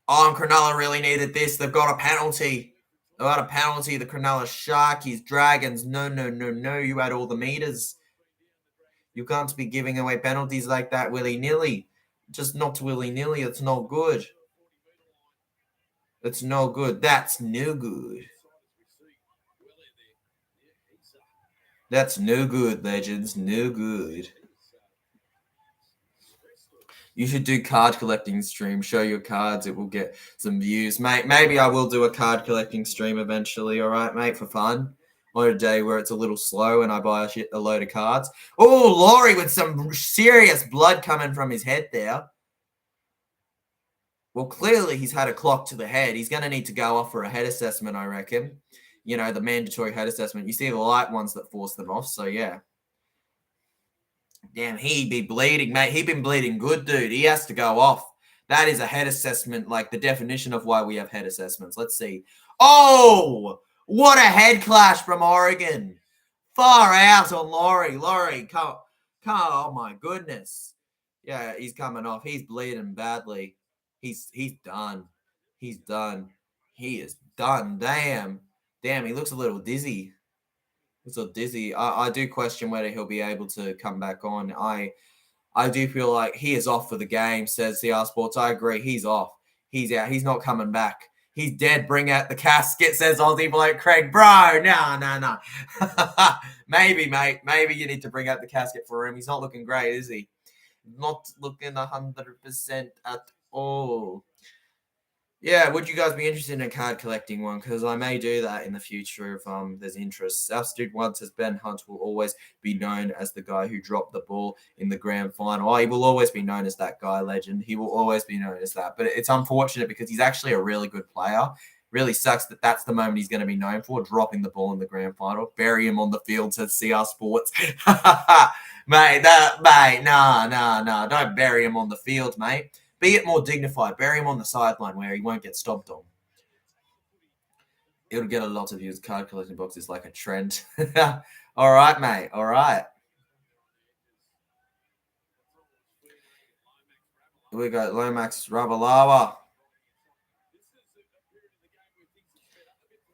[SPEAKER 1] Oh, and Cronulla really needed this. They've got a penalty. The Cronulla Sharkies, Dragons. No. You had all the meters. You can't be giving away penalties like that willy-nilly. Just not willy-nilly. It's no good. It's no good. That's no good. That's no good, legends. No good. You should do card collecting stream. Show your cards. It will get some views. Mate, maybe I will do a card collecting stream eventually, all right, mate, for fun. On a day where it's a little slow and I buy a load of cards. Oh, Laurie with some serious blood coming from his head there. Well, clearly he's had a clock to the head. He's going to need to go off for a head assessment, I reckon. You know, the mandatory head assessment. You see the light ones that force them off, so yeah. Damn, he'd be bleeding, mate. He'd been bleeding good, dude. He has to go off. That is a head assessment, like the definition of why we have head assessments. Let's see. Oh, what a head clash from Oregon. Far out on Laurie. Laurie, come. Oh, my goodness. Yeah, he's coming off. He's bleeding badly. He's done. He's done. He is done. Damn, he looks a little dizzy. I do question whether he'll be able to come back on. I do feel like he is off for the game, says CR Sports. I agree. He's off. He's out. He's not coming back. He's dead. Bring out the casket, says Aussie bloke Craig. Bro, no. Maybe, mate. Maybe you need to bring out the casket for him. He's not looking great, is he? Not looking 100% at all. Yeah, would you guys be interested in a card collecting one? Because I may do that in the future if there's interest. South Dude once says Ben Hunt will always be known as the guy who dropped the ball in the grand final. Oh, he will always be known as that guy, legend. He will always be known as that. But it's unfortunate because he's actually a really good player. Really sucks that that's the moment he's going to be known for, dropping the ball in the grand final. Bury him on the field, says CR Sports. Mate, no. Don't bury him on the field, mate. Be it more dignified. Bury him on the sideline where he won't get stomped on. It'll get a lot of views. Card collecting box is like a trend. All right, mate. All right. We got Lomax Ravalawa.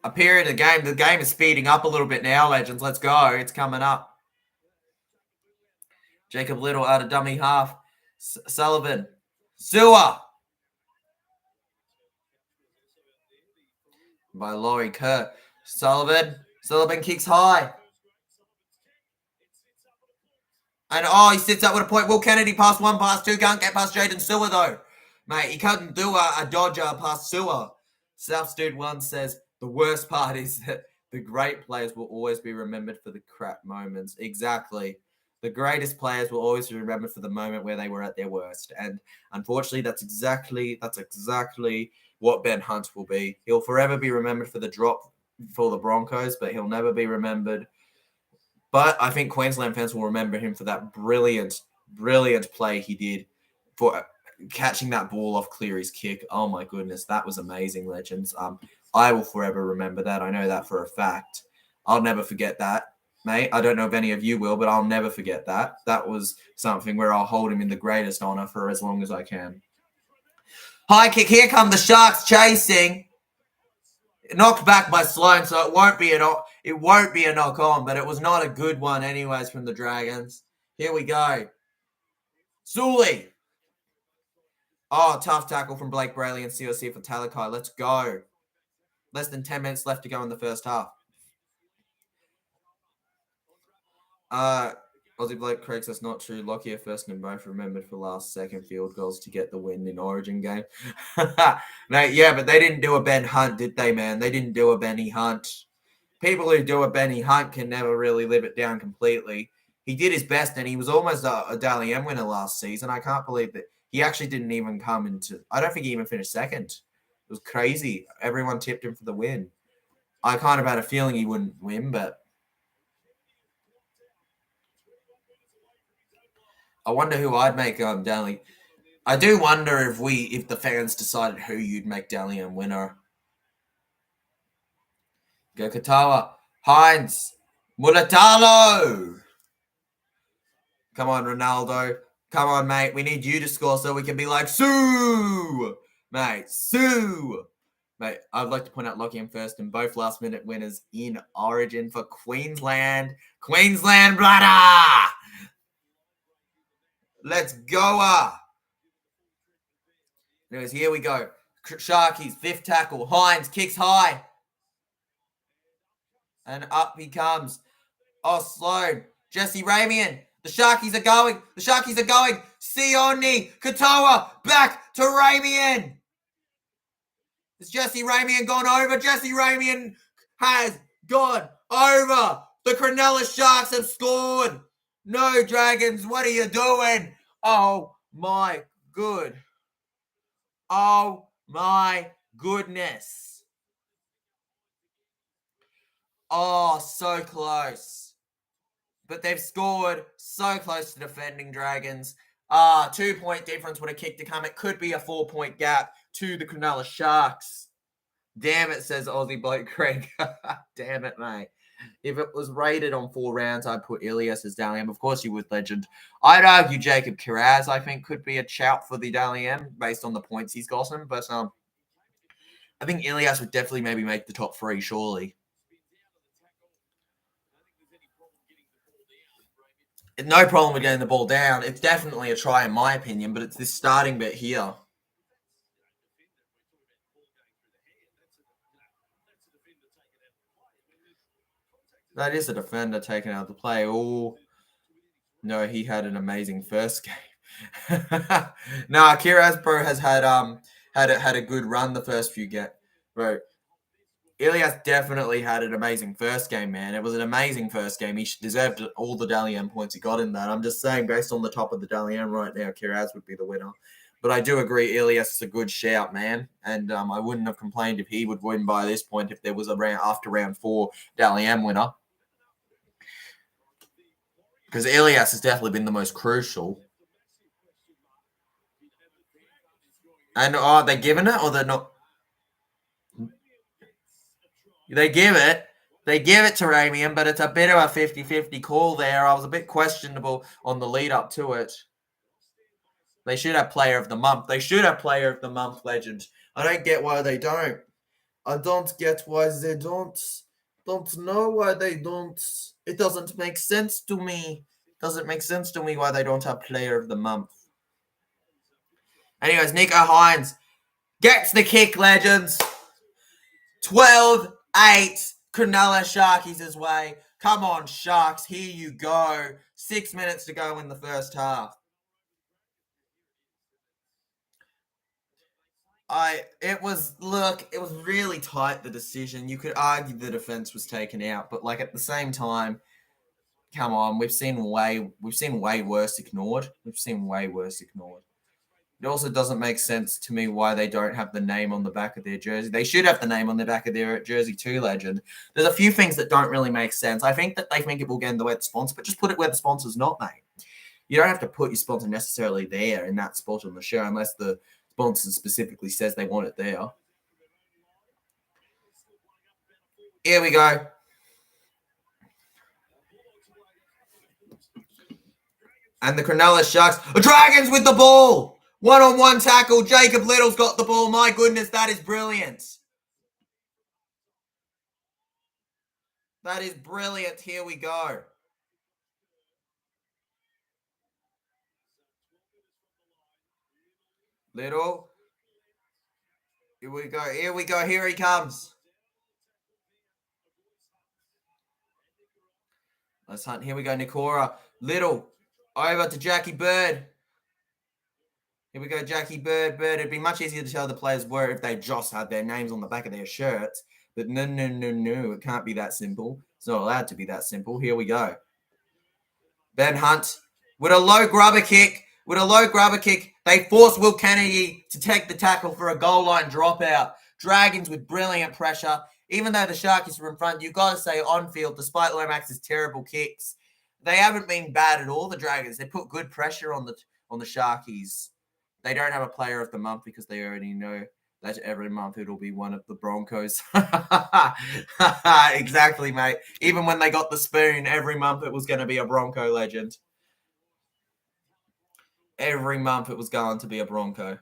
[SPEAKER 1] A period of the game. The game is speeding up a little bit now, legends. Let's go. It's coming up. Jacob Little out of dummy half. Sullivan. Sewer. By Laurie Kerr. Sullivan. Sullivan kicks high. And he sits up with a point. Will Kennedy pass one, pass two. Can't get past Jaden Sewer though. Mate, he couldn't do a dodger past Sewer. South Dude 1 says, the worst part is that the great players will always be remembered for the crap moments. Exactly. The greatest players will always be remembered for the moment where they were at their worst. And unfortunately, that's exactly what Ben Hunt will be. He'll forever be remembered for the drop for the Broncos, but he'll never be remembered. But I think Queensland fans will remember him for that brilliant play he did for catching that ball off Cleary's kick. Oh my goodness, that was amazing, legends. I will forever remember that. I know that for a fact. I'll never forget that, mate. I don't know if any of you will, but I'll never forget that. That was something where I'll hold him in the greatest honor for as long as I can. High kick. Here come the Sharks chasing. Knocked back by Sloan, so it won't be a knock on, but it was not a good one anyways from the Dragons. Here we go. Sully. Oh, tough tackle from Blake Brayley and COC for Talakai. Let's go. Less than 10 minutes left to go in the first half. Aussie Blake Craig says not true. Lockyer first and both remembered for last second field goals to get the win in Origin game. No, yeah, but they didn't do a Ben Hunt, did they, man? They didn't do a Benny Hunt. People who do a Benny Hunt can never really live it down completely. He did his best, and he was almost a Dally M winner last season. I can't believe that he actually didn't even come into... I don't think he even finished second. It was crazy. Everyone tipped him for the win. I kind of had a feeling he wouldn't win, but... I wonder who I'd make Dally. I do wonder if the fans decided who you'd make Dally M winner. Go Katawa. Hines. Mulatalo. Come on, Ronaldo. Come on, mate. We need you to score so we can be like, Sue! Mate, Sue! Mate, I'd like to point out Lockie and first and both last-minute winners in Origin for Queensland. Queensland, brother! Let's go! Anyways, here we go. Sharkies, fifth tackle. Hines kicks high. And up he comes. Oh, Sloan. Jesse Ramian. The Sharkies are going. The Sharkies are going. Sione. Katoa. Back to Ramian. Has Jesse Ramian gone over? Jesse Ramian has gone over. The Cronulla Sharks have scored. No, Dragons. What are you doing? Oh, my good. Oh, my goodness. Oh, so close. But they've scored so close to defending Dragons. 2-point difference would have kicked to come. It could be a 4-point gap to the Cronulla Sharks. Damn it, says Aussie bloke Craig. Damn it, mate. If it was rated on 4 rounds, I'd put Ilias as Dally M. Of course you would, legend. I'd argue Jacob Kiraz, I think, could be a shout for the Dally M based on the points he's gotten. But I think Ilias would definitely maybe make the top 3, surely. No problem with getting the ball down. It's definitely a try in my opinion, but it's this starting bit here. That is a defender taken out of the play. Oh, no, he had an amazing first game. Nah, Kiraz, bro, has had a good run the first few bro. Ilias definitely had an amazing first game, man. It was an amazing first game. He deserved all the Dally M points he got in that. I'm just saying, based on the top of the Dally M right now, Kiraz would be the winner. But I do agree, Ilias is a good shout, man. And I wouldn't have complained if he would win by this point if there was a round after round 4 Dally M winner. Because Ilias has definitely been the most crucial. And are they giving it or they're not? They give it to Ramian, but it's a bit of a 50-50 call there. I was a bit questionable on the lead up to it. They should have player of the month. Legend. I don't get why they don't. I don't get why they don't. Don't know why they don't. It doesn't make sense to me. Why they don't have player of the month. Anyways, Nico Hines gets the kick, Legends. 12-8. Cronulla Sharkies his way. Come on, Sharks. Here you go. 6 minutes to go in the first half. It was really tight, the decision. You could argue the defense was taken out, but like at the same time, come on, we've seen way worse ignored. It also doesn't make sense to me why they don't have the name on the back of their jersey. They should have the name on the back of their jersey too, Legend. There's a few things that don't really make sense. I think that they think it will get in the way of the sponsor, but just put it where the sponsor's not, mate. You don't have to put your sponsor necessarily there in that spot on the shirt unless the sponsor specifically says they want it there. Here we go. And the Cronulla Sharks. Dragons with the ball. One-on-one tackle. Jacob Little's got the ball. My goodness, that is brilliant. That is brilliant. Here we go. Little. Here we go. Here he comes. Let's hunt. Here we go. Nikora. Little. Over to Jackie Bird. Here we go, Jackie Bird. It'd be much easier to tell the players were if they just had their names on the back of their shirts. But no. It can't be that simple. It's not allowed to be that simple. Here we go. Ben Hunt with a low grubber kick. They force Will Kennedy to take the tackle for a goal line dropout. Dragons with brilliant pressure. Even though the Sharkies were in front, you've got to say on field, despite Lomax's terrible kicks, they haven't been bad at all, the Dragons. They put good pressure on the Sharkies. They don't have a player of the month because they already know that every month it'll be one of the Broncos. Exactly, mate. Even when they got the spoon, every month it was going to be a Bronco, Legend. Every month it was going to be a Bronco.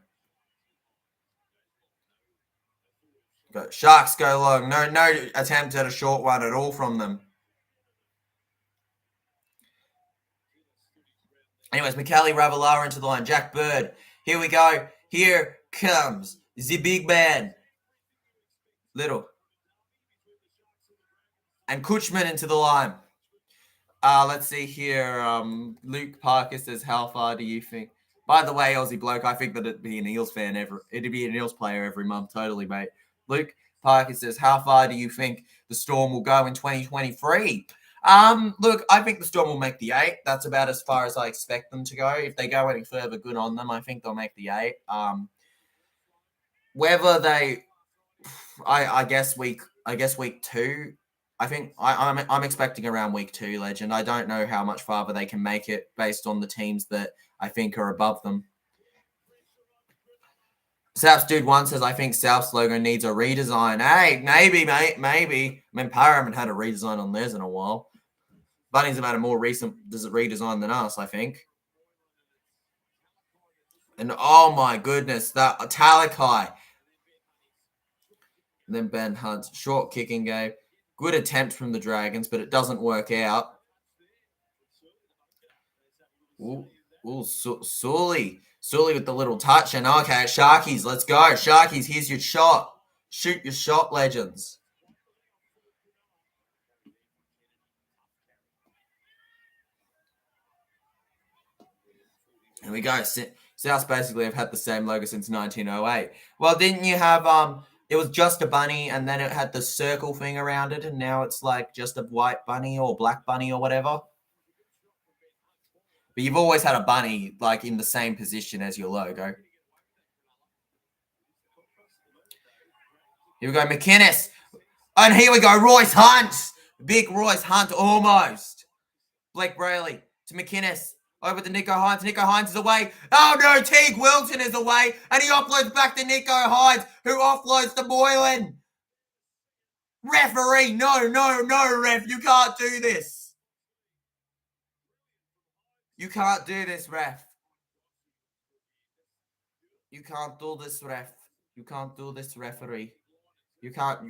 [SPEAKER 1] Go. Sharks go long. No attempt at a short one at all from them. Anyways, Mikali Ravalawa into the line. Jack Bird. Here we go. Here comes the big man. Little. And Kutchman into the line. Let's see here. Luke Parker says, how far do you think? By the way, Aussie bloke, I think that it'd be an Eels fan it'd be an Eels player every month. Totally, mate. Luke Parker says, how far do you think the Storm will go in 2023? Look, I think the Storm will make the 8. That's about as far as I expect them to go. If they go any further, good on them. I think they'll make the 8. Whether they, I guess week 2. I think I'm expecting around week 2, Legend. I don't know how much farther they can make it based on the teams that I think are above them. South's Dude 1 says, I think South's logo needs a redesign. Hey, maybe, mate, maybe. I mean, Para haven't had a redesign on theirs in a while. Bunnies have had a more recent redesign than us, I think. And oh my goodness, that Talakai. And then Ben Hunt, short kicking game. Good attempt from the Dragons, but it doesn't work out. Sully with the little touch. And okay, Sharkies, let's go. Sharkies, here's your shot. Shoot your shot, Legends. Here we go. South basically have had the same logo since 1908. Well, didn't you have it was just a bunny and then it had the circle thing around it and now it's like just a white bunny or black bunny or whatever? But you've always had a bunny like in the same position as your logo. Here we go, McInnes. And here we go, Royce Hunt. Big Royce Hunt almost. Blake Brayley to McInnes. Over to Nico Hines. Nico Hines is away. Oh no, Teague Wilton is away. And he offloads back to Nico Hines, who offloads to Boylan. Referee, no, ref. You can't do this. You can't do this, ref. You can't do this, ref. You can't do this, referee. You can't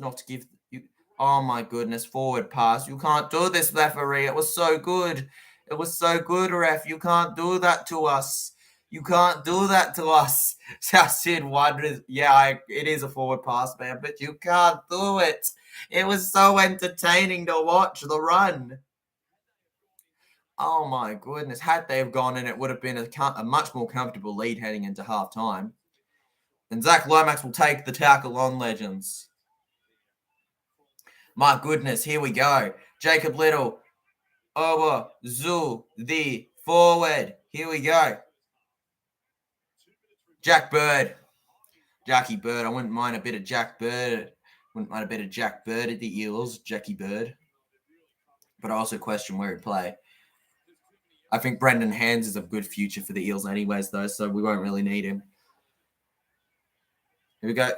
[SPEAKER 1] not give you. Oh my goodness, forward pass. You can't do this, referee. It was so good. It was so good, ref. You can't do that to us. You can't do that to us. I said, it is a forward pass, man, but you can't do it. It was so entertaining to watch the run. Oh my goodness. Had they have gone in, it would have been a much more comfortable lead heading into halftime. And Zach Lomax will take the tackle on, legends. My goodness, here we go. Jacob Little over the forward. Here we go. Jack Bird. Jackie Bird. I wouldn't mind a bit of Jack Bird. Wouldn't mind a bit of Jack Bird at the Eels. Jackie Bird. But I also question where he'd play. I think Brendan Hands is a good future for the Eels anyways, though, so we won't really need him. Here we go.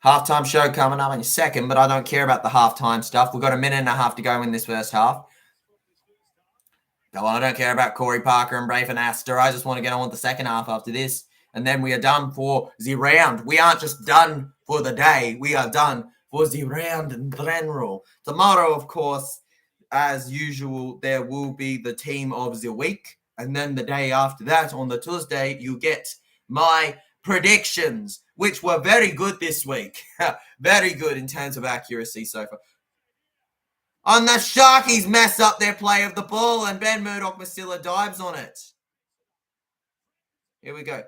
[SPEAKER 1] Halftime show coming up in a second, but I don't care about the halftime stuff. We've got a minute and a half to go in this first half. Go on, I don't care about Corey Parker and Braven Astor. I just want to get on with the second half after this. And then we are done for the round. We aren't just done for the day. We are done for the round in general. Tomorrow, of course, as usual, there will be the team of the week. And then the day after that, on the Tuesday, you get my predictions, which were very good this week. Very good in terms of accuracy so far. On the Sharkies mess up their play of the ball, and Ben Murdoch-Masila dives on it. Here we go.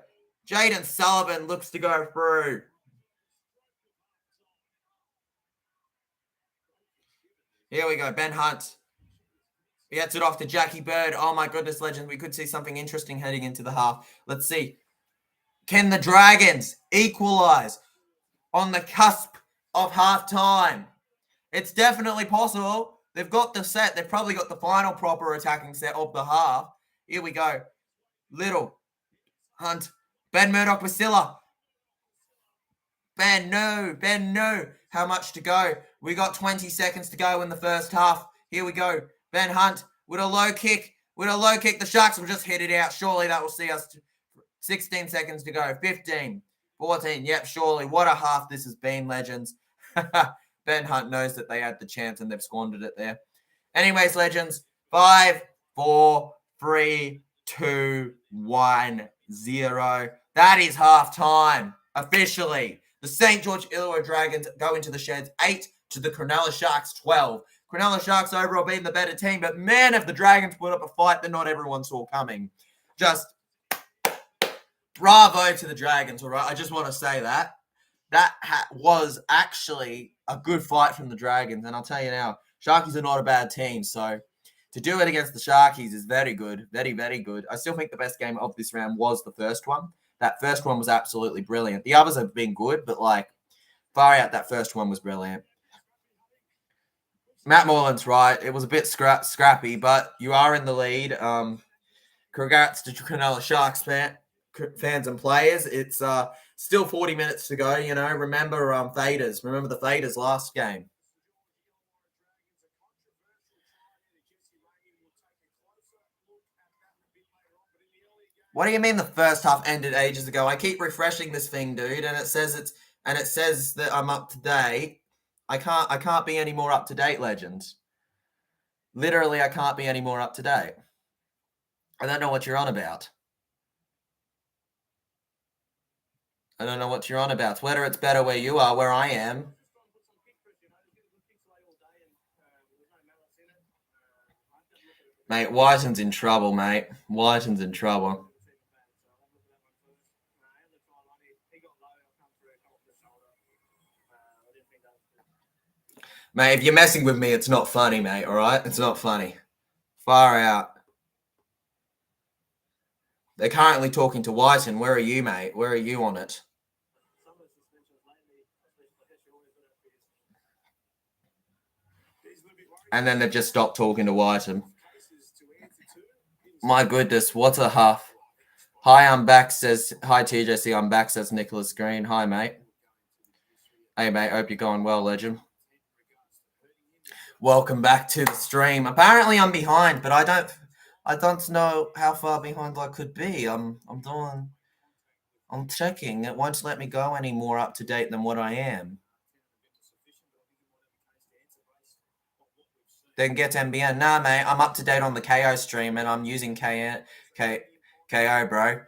[SPEAKER 1] Jaden Sullivan looks to go through. Here we go. Ben Hunt. He gets it off to Jackie Bird. Oh my goodness, legend. We could see something interesting heading into the half. Let's see. Can the Dragons equalize on the cusp of halftime? It's definitely possible. They've got the set. They've probably got the final proper attacking set of the half. Here we go. Little. Hunt. Ben Murdoch-Masila. Ben, no. How much to go? We got 20 seconds to go in the first half. Here we go. Ben Hunt with a low kick. The Sharks will just hit it out. Surely that will see us. 16 seconds to go. 15. 14. Yep, surely. What a half this has been, legends. Ben Hunt knows that they had the chance and they've squandered it there. Anyways, legends. 5, 4, 3, 2, 1, 0. That is halftime. Officially. The St. George Illawarra Dragons go into the sheds 8 to the Cronulla Sharks 12. Cronulla Sharks overall being the better team, but man, if the Dragons put up a fight that not everyone saw coming. Just bravo to the Dragons, all right? I just want to say that. That was actually a good fight from the Dragons. And I'll tell you now, Sharkies are not a bad team. So to do it against the Sharkies is very good. Very, very good. I still think the best game of this round was the first one. That first one was absolutely brilliant. The others have been good, but far out, that first one was brilliant. Matt Moreland's right. It was a bit scrappy, but you are in the lead. Congrats to Cronulla Sharks fans and players. It's still 40 minutes to go. Remember faders. Remember the faders last game. What do you mean the first half ended ages ago? I keep refreshing this thing, dude, and it says that I'm up to date. I can't be any more up to date, legends. Literally, I can't be any more up to date. I don't know what you're on about. Whether it's better where you are, where I am. Mate, Whiten's in trouble, mate. Whiten's in trouble. Mate, if you're messing with me, it's not funny, mate, all right? It's not funny. Far out. They're currently talking to Whiten. Where are you, mate? Where are you on it? And then they've just stopped talking to Whiten. My goodness, what a half. Hi, I'm back, says... Hi, TJC, I'm back, says Nicholas Green. Hi, mate. Hey, mate. Hope you're going well, legend. Welcome back to the stream. Apparently, I'm behind, but I don't know how far behind I could be. I'm checking. It won't let me go any more up to date than what I am. Then get NBN. Nah, mate. I'm up to date on the Kayo stream, and I'm using Kayo, bro.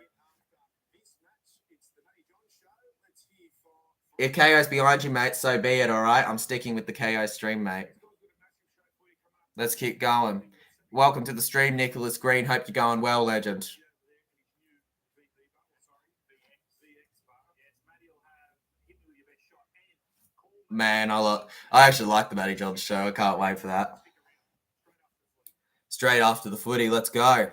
[SPEAKER 1] If KO's behind you, mate, so be it, all right? I'm sticking with the KO stream, mate. Let's keep going. Welcome to the stream, Nicholas Green. Hope you're going well, legend. Man, I actually like the Matty John show. I can't wait for that. Straight after the footy, let's go.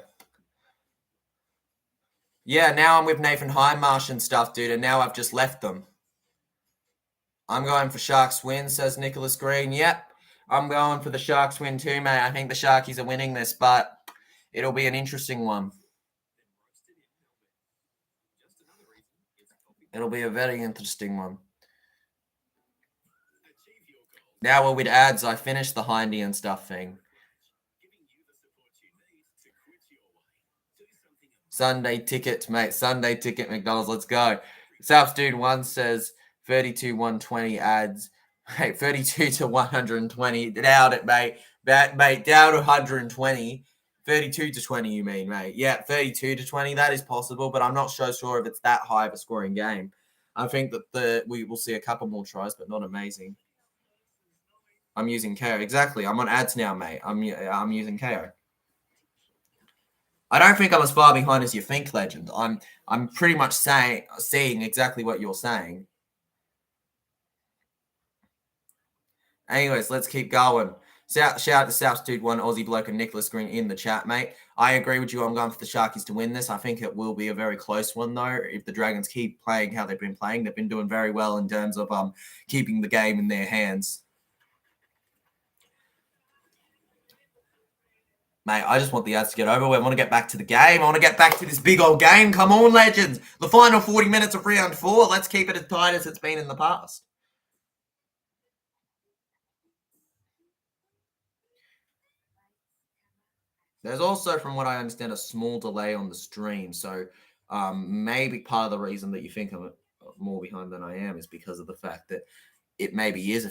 [SPEAKER 1] Yeah, now I'm with Nathan Hindmarsh and stuff, dude, and now I've just left them. I'm going for Sharks win, says Nicholas Green. Yep, I'm going for the Sharks win too, mate. I think the Sharkies are winning this, but it'll be an interesting one. It'll be a very interesting one. Now we're with ads. I finished the Hindy and stuff thing. Sunday ticket, mate. Sunday ticket, McDonald's. Let's go. South Dude 1 says 32 120 ads. Hey, 32 to 120. Doubt it, mate. Mate, down to 120. 32 to 20, you mean, mate? Yeah, 32 to 20. That is possible, but I'm not so sure if it's that high of a scoring game. I think that we will see a couple more tries, but not amazing. I'm using Kayo. Exactly. I'm on ads now, mate. I'm using Kayo. I don't think I'm as far behind as you think, legend. I'm pretty much seeing exactly what you're saying. Anyways, let's keep going. Shout out to South Dude 1, Aussie Bloke, and Nicholas Green in the chat, mate. I agree with you. I'm going for the Sharkies to win this. I think it will be a very close one, though. If the Dragons keep playing how they've been playing, they've been doing very well in terms of keeping the game in their hands. Mate, I just want the ads to get over with. I want to get back to the game. I want to get back to this big old game. Come on, legends. The final 40 minutes of round 4. Let's keep it as tight as it's been in the past. There's also, from what I understand, a small delay on the stream. So maybe part of the reason that you think I'm more behind than I am is because of the fact that it maybe is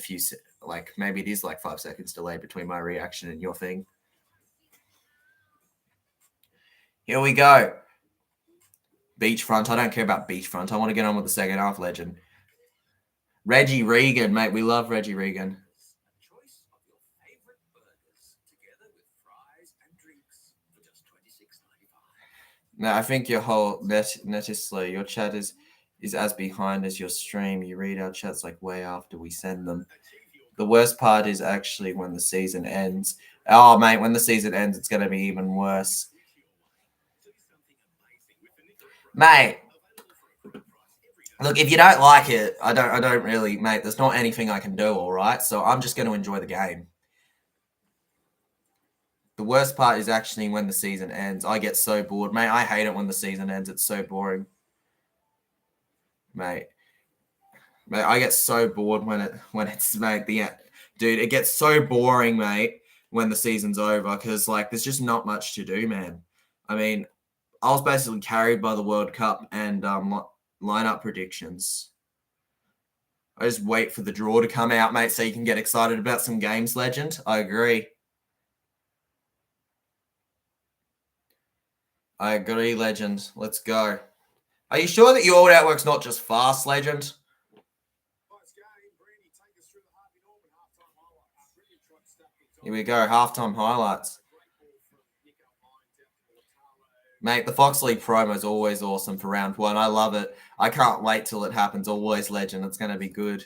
[SPEAKER 1] maybe it is like 5 seconds delay between my reaction and your thing. Here we go. Beachfront. I don't care about Beachfront. I want to get on with the second half, legend. Reggie Regan, mate. We love Reggie Regan. No, I think your whole necessarily your chat is as behind as your stream. You read our chats like way after we send them. The worst part is actually when the season ends. Oh, mate, when the season ends, it's going to be even worse. Mate, look, if you don't like it, I don't really, mate, there's not anything I can do, all right? So I'm just going to enjoy the game. The worst part is actually when the season ends. I get so bored, mate. I hate it when the season ends. It's so boring. Mate, I get so bored when it's mate, dude, it gets so boring, mate, when the season's over because like there's just not much to do, man. I mean, I was basically carried by the World Cup and lineup predictions. I just wait for the draw to come out, mate, so you can get excited about some games, legend. I agree. I agree, legend. Let's go. Are you sure that your old outwork's not just fast, legend? Here we go, halftime highlights. Mate, the Fox League promo is always awesome for round 1. I love it. I can't wait till it happens. Always, legend. It's going to be good.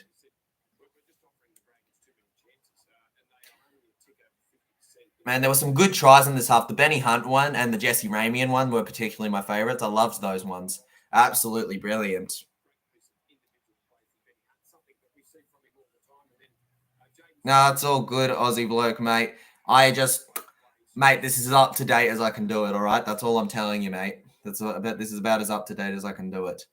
[SPEAKER 1] Man, there were some good tries in this half. The Benny Hunt one and the Jesse Ramian one were particularly my favourites. I loved those ones. Absolutely brilliant. No, it's all good, Aussie bloke, mate. Mate, this is as up to date as I can do it, all right? That's all I'm telling you, mate. This is about as up to date as I can do it.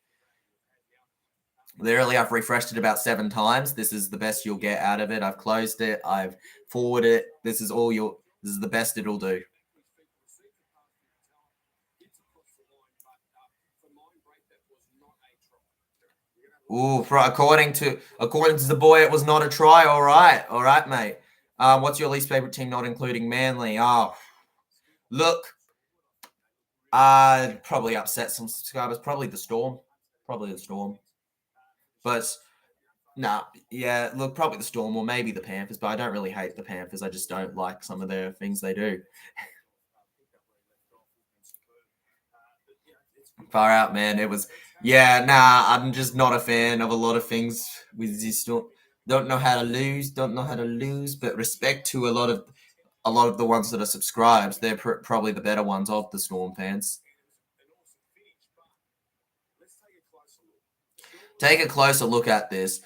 [SPEAKER 1] Literally, I've refreshed it about 7 times. This is the best you'll get out of it. I've closed it. I've forwarded it. This is the best it'll do. Ooh, according to the boy, it was not a try. All right, mate. What's your least favorite team, not including Manly? Oh, look, probably upset some subscribers. Probably the Storm. But yeah, look, probably the Storm or maybe the Panthers. But I don't really hate the Panthers. I just don't like some of the things they do. Far out, man. It was, I'm just not a fan of a lot of things with this. Don't know how to lose, but respect to a lot of the ones that are subscribed. They're probably the better ones of the Storm fans. Take a closer look at this.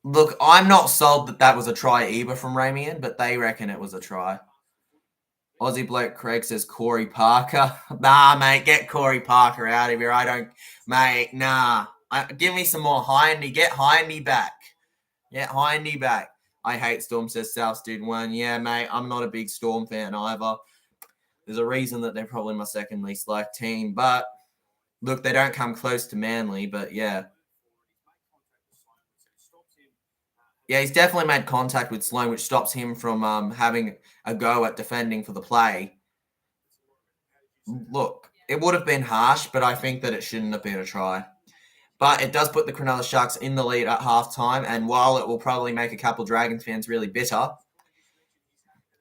[SPEAKER 1] Look, I'm not sold that was a try either from Ramian, but they reckon it was a try. Aussie bloke Craig says Corey Parker. Nah, mate, get Corey Parker out of here. I don't, mate. Nah, give me some more Hindy. Get Hindy back. Get Hindy back. I hate Storm, says South Dude 1. Yeah, mate, I'm not a big Storm fan either. There's a reason that they're probably my second least liked team. But look, they don't come close to Manly. But yeah. Yeah, he's definitely made contact with Sloan, which stops him from having a go at defending for the play. Look, it would have been harsh, but I think that it shouldn't have been a try. But it does put the Cronulla Sharks in the lead at halftime, and while it will probably make a couple Dragons fans really bitter,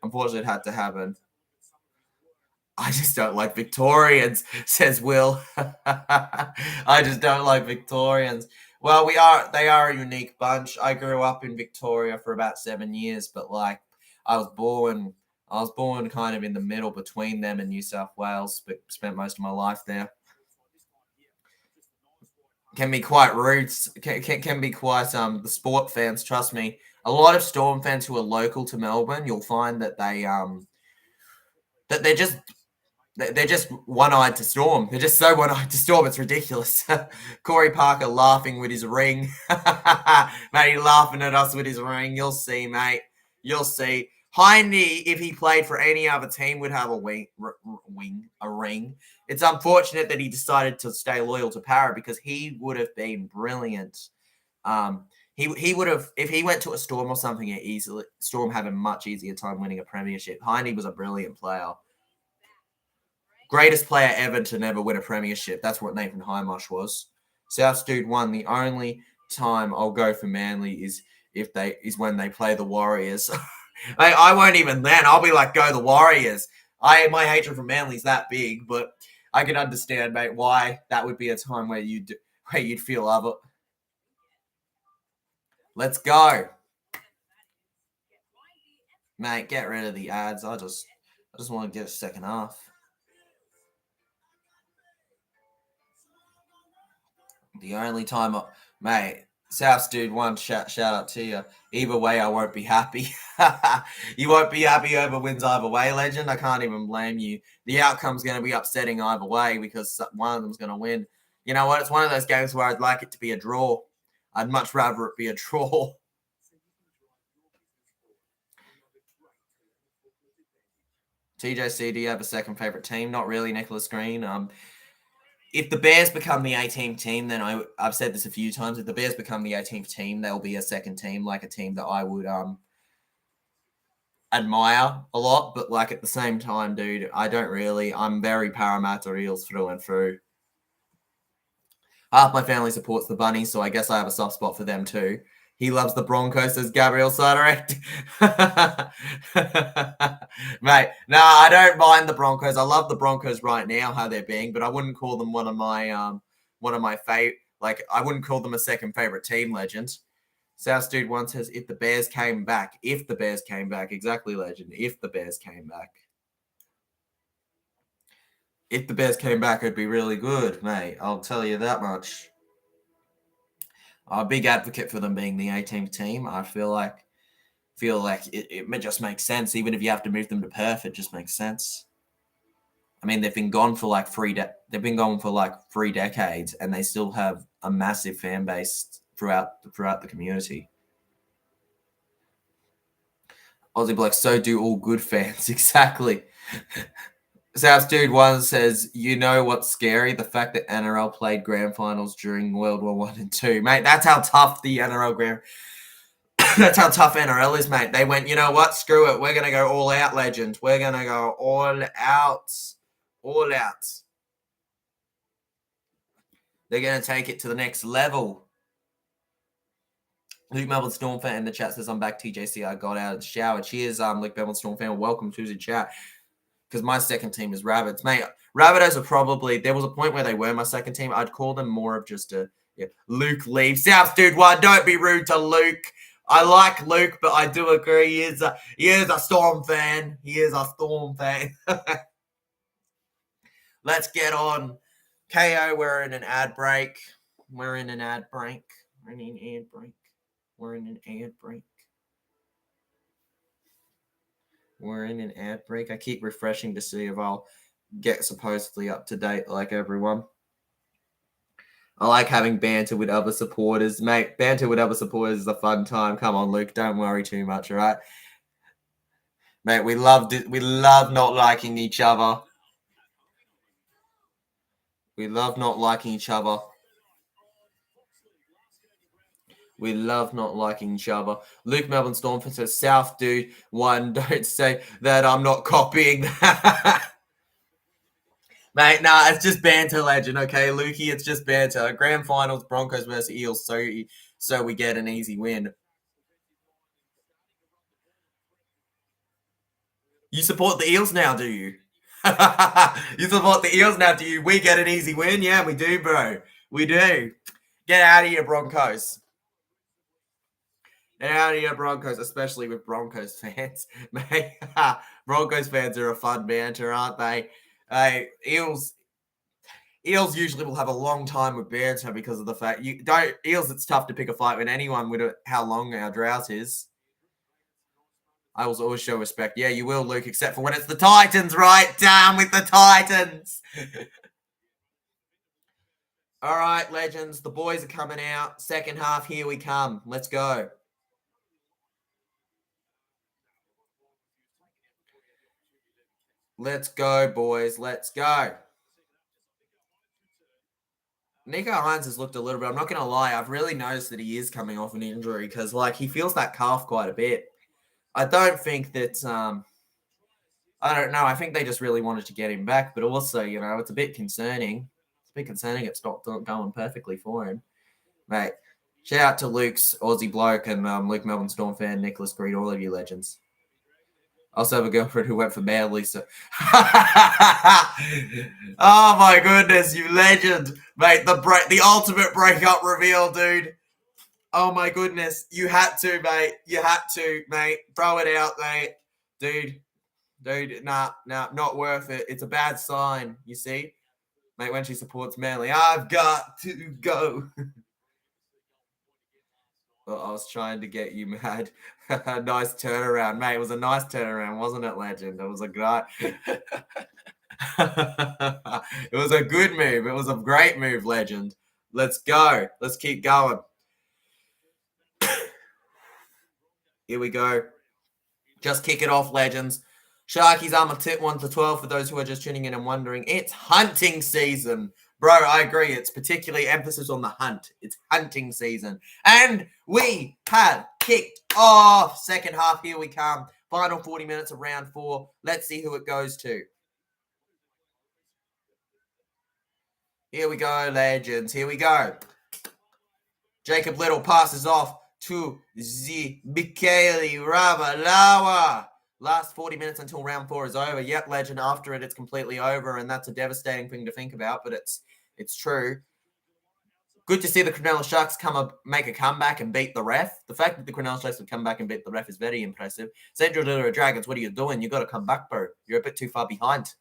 [SPEAKER 1] unfortunately it had to happen. I just don't like Victorians, says Will. I just don't like Victorians. Well, they are a unique bunch. I grew up in Victoria for about 7 years, but like I was born kind of in the middle between them and New South Wales, but spent most of my life there. Can be quite rude. Can be quite the sport fans. Trust me, a lot of Storm fans who are local to Melbourne, you'll find that they're just one-eyed to Storm. They're just so one-eyed to Storm. It's ridiculous. Corey Parker laughing with his ring. Mate, he laughing at us with his ring. You'll see, mate. You'll see. Hindy, if he played for any other team, would have a ring. It's unfortunate that he decided to stay loyal to Para because he would have been brilliant. He would have, if he went to a Storm or something, Storm have a much easier time winning a premiership. Hindy was a brilliant player. Greatest player ever to never win a premiership. That's what Nathan Hindmarsh was. South Dude 1, the only time I'll go for Manly is when they play the Warriors. I won't even then. I'll be like, go the Warriors. My hatred for Manly is that big, but I can understand, mate, why that would be a time where you'd feel other. Let's go, mate. Get rid of the ads. I just want to get a second half. The only time, mate. South Dude 1, shout out to you. Either way, I won't be happy. You won't be happy over wins either way, legend. I can't even blame you. The outcome's going to be upsetting either way because one of them's going to win. You know what? It's one of those games where I'd like it to be a draw. I'd much rather it be a draw. TJC, do you have a second favourite team? Not really, Nicholas Green. If the Bears become the 18th team, then I've said this a few times. If the Bears become the 18th team, they'll be a second team, like a team that I would admire a lot. But like at the same time, dude, I don't really. I'm very Parramatta Eels through and through. Half my family supports the Bunnies, so I guess I have a soft spot for them too. He loves the Broncos, says Gabriel Sardirect. Mate, no, I don't mind the Broncos. I love the Broncos right now, how they're being, but I wouldn't call them one of my favorite. Like, I wouldn't call them a second favorite team, legend. South Dude 1 says, if the Bears came back. Exactly, legend. If the Bears came back. If the Bears came back, it'd be really good, mate. I'll tell you that much. I'm a big advocate for them being the 18th team. I feel like it just makes sense. Even if you have to move them to Perth, it just makes sense. I mean, they've been gone for like 3 decades, and they still have a massive fan base throughout the community. Aussie Black, so do all good fans. Exactly. South Dude 1 says, you know what's scary? The fact that NRL played grand finals during World War 1 and 2. Mate, that's how tough the NRL that's how tough NRL is, mate. They went, you know what? Screw it. We're going to go all out, legend. We're going to go all out. All out. They're going to take it to the next level. Luke Melbourne Storm fan in the chat says, I'm back, TJC. I got out of the shower. Cheers, Luke Melbourne Storm fan. Welcome to the chat. Because my second team is Rabbits. Mate, Rabbitohs are probably, there was a point where they were my second team. I'd call them more of just a, Luke leaves. South Dude 1, don't be rude to Luke. I like Luke, but I do agree he is a Storm fan. He is a Storm fan. Let's get on. Kayo, we're in an ad break. We're in an ad break. I keep refreshing to see if I'll get supposedly up to date like everyone. I like having banter with other supporters. Mate, banter with other supporters is a fun time. Come on, Luke. Don't worry too much, all right? Mate, we love not liking each other. We love not liking each other. We love not liking each other. Luke Melbourne Stormford says, South Dude 1, don't say that I'm not copying that. Mate, nah, it's just banter, legend, okay, Lukey? It's just banter. Grand finals, Broncos versus Eels, so we get an easy win. You support the Eels now, do you? You support the Eels now, do you? We get an easy win? Yeah, we do, bro. We do. Get out of here, Broncos. Get out of here, Broncos, especially with Broncos fans. Mate, Broncos fans are a fun banter, aren't they? Eels usually will have a long time with banter because of the fact Eels. It's tough to pick a fight with anyone with how long our drought is. I will always show respect. Yeah, you will, Luke, except for when it's the Titans, right? Down with the Titans. All right, legends. The boys are coming out. Second half, here we come. Let's go. Let's go, boys. Let's go. Nico Hines has looked a little bit. I'm not going to lie. I've really noticed that he is coming off an injury because, he feels that calf quite a bit. I don't think that, I don't know. I think they just really wanted to get him back, but also, it's a bit concerning. It's a bit concerning it's not going perfectly for him. Mate, shout out to Luke's Aussie bloke and Luke Melbourne Storm fan, Nicholas Green, all of you legends. I also have a girlfriend who went for Manly, so... Oh, my goodness, you legend. Mate, the ultimate breakup reveal, dude. Oh, my goodness. You had to, mate. You had to, mate. Throw it out, mate. Dude, nah, not worth it. It's a bad sign, you see? Mate, when she supports Manly, I've got to go. Well, I was trying to get you mad. Nice turnaround, mate. It was a nice turnaround, wasn't it, legend? It was a great... It was a good move. It was a great move, legend. Let's go. Let's keep going. Here we go. Just kick it off, legends. Sharkies, I'm a tip 1 to 12 for those who are just tuning in and wondering. It's hunting season. Bro, I agree. It's particularly emphasis on the hunt. It's hunting season. And we have kicked off. Second half, here we come. Final 40 minutes of round 4. Let's see who it goes to. Here we go, legends. Here we go. Jacob Little passes off to the Michaeli Ravalawa. Last 40 minutes until round 4 is over. Yep, legend. After it, it's completely over, and that's a devastating thing to think about, but it's true. Good to see the Cronulla Sharks make a comeback and beat the ref. The fact that the Cronulla Sharks would come back and beat the ref is very impressive. George Illawarra Dragons, what are you doing? You got to come back, bro. You're a bit too far behind.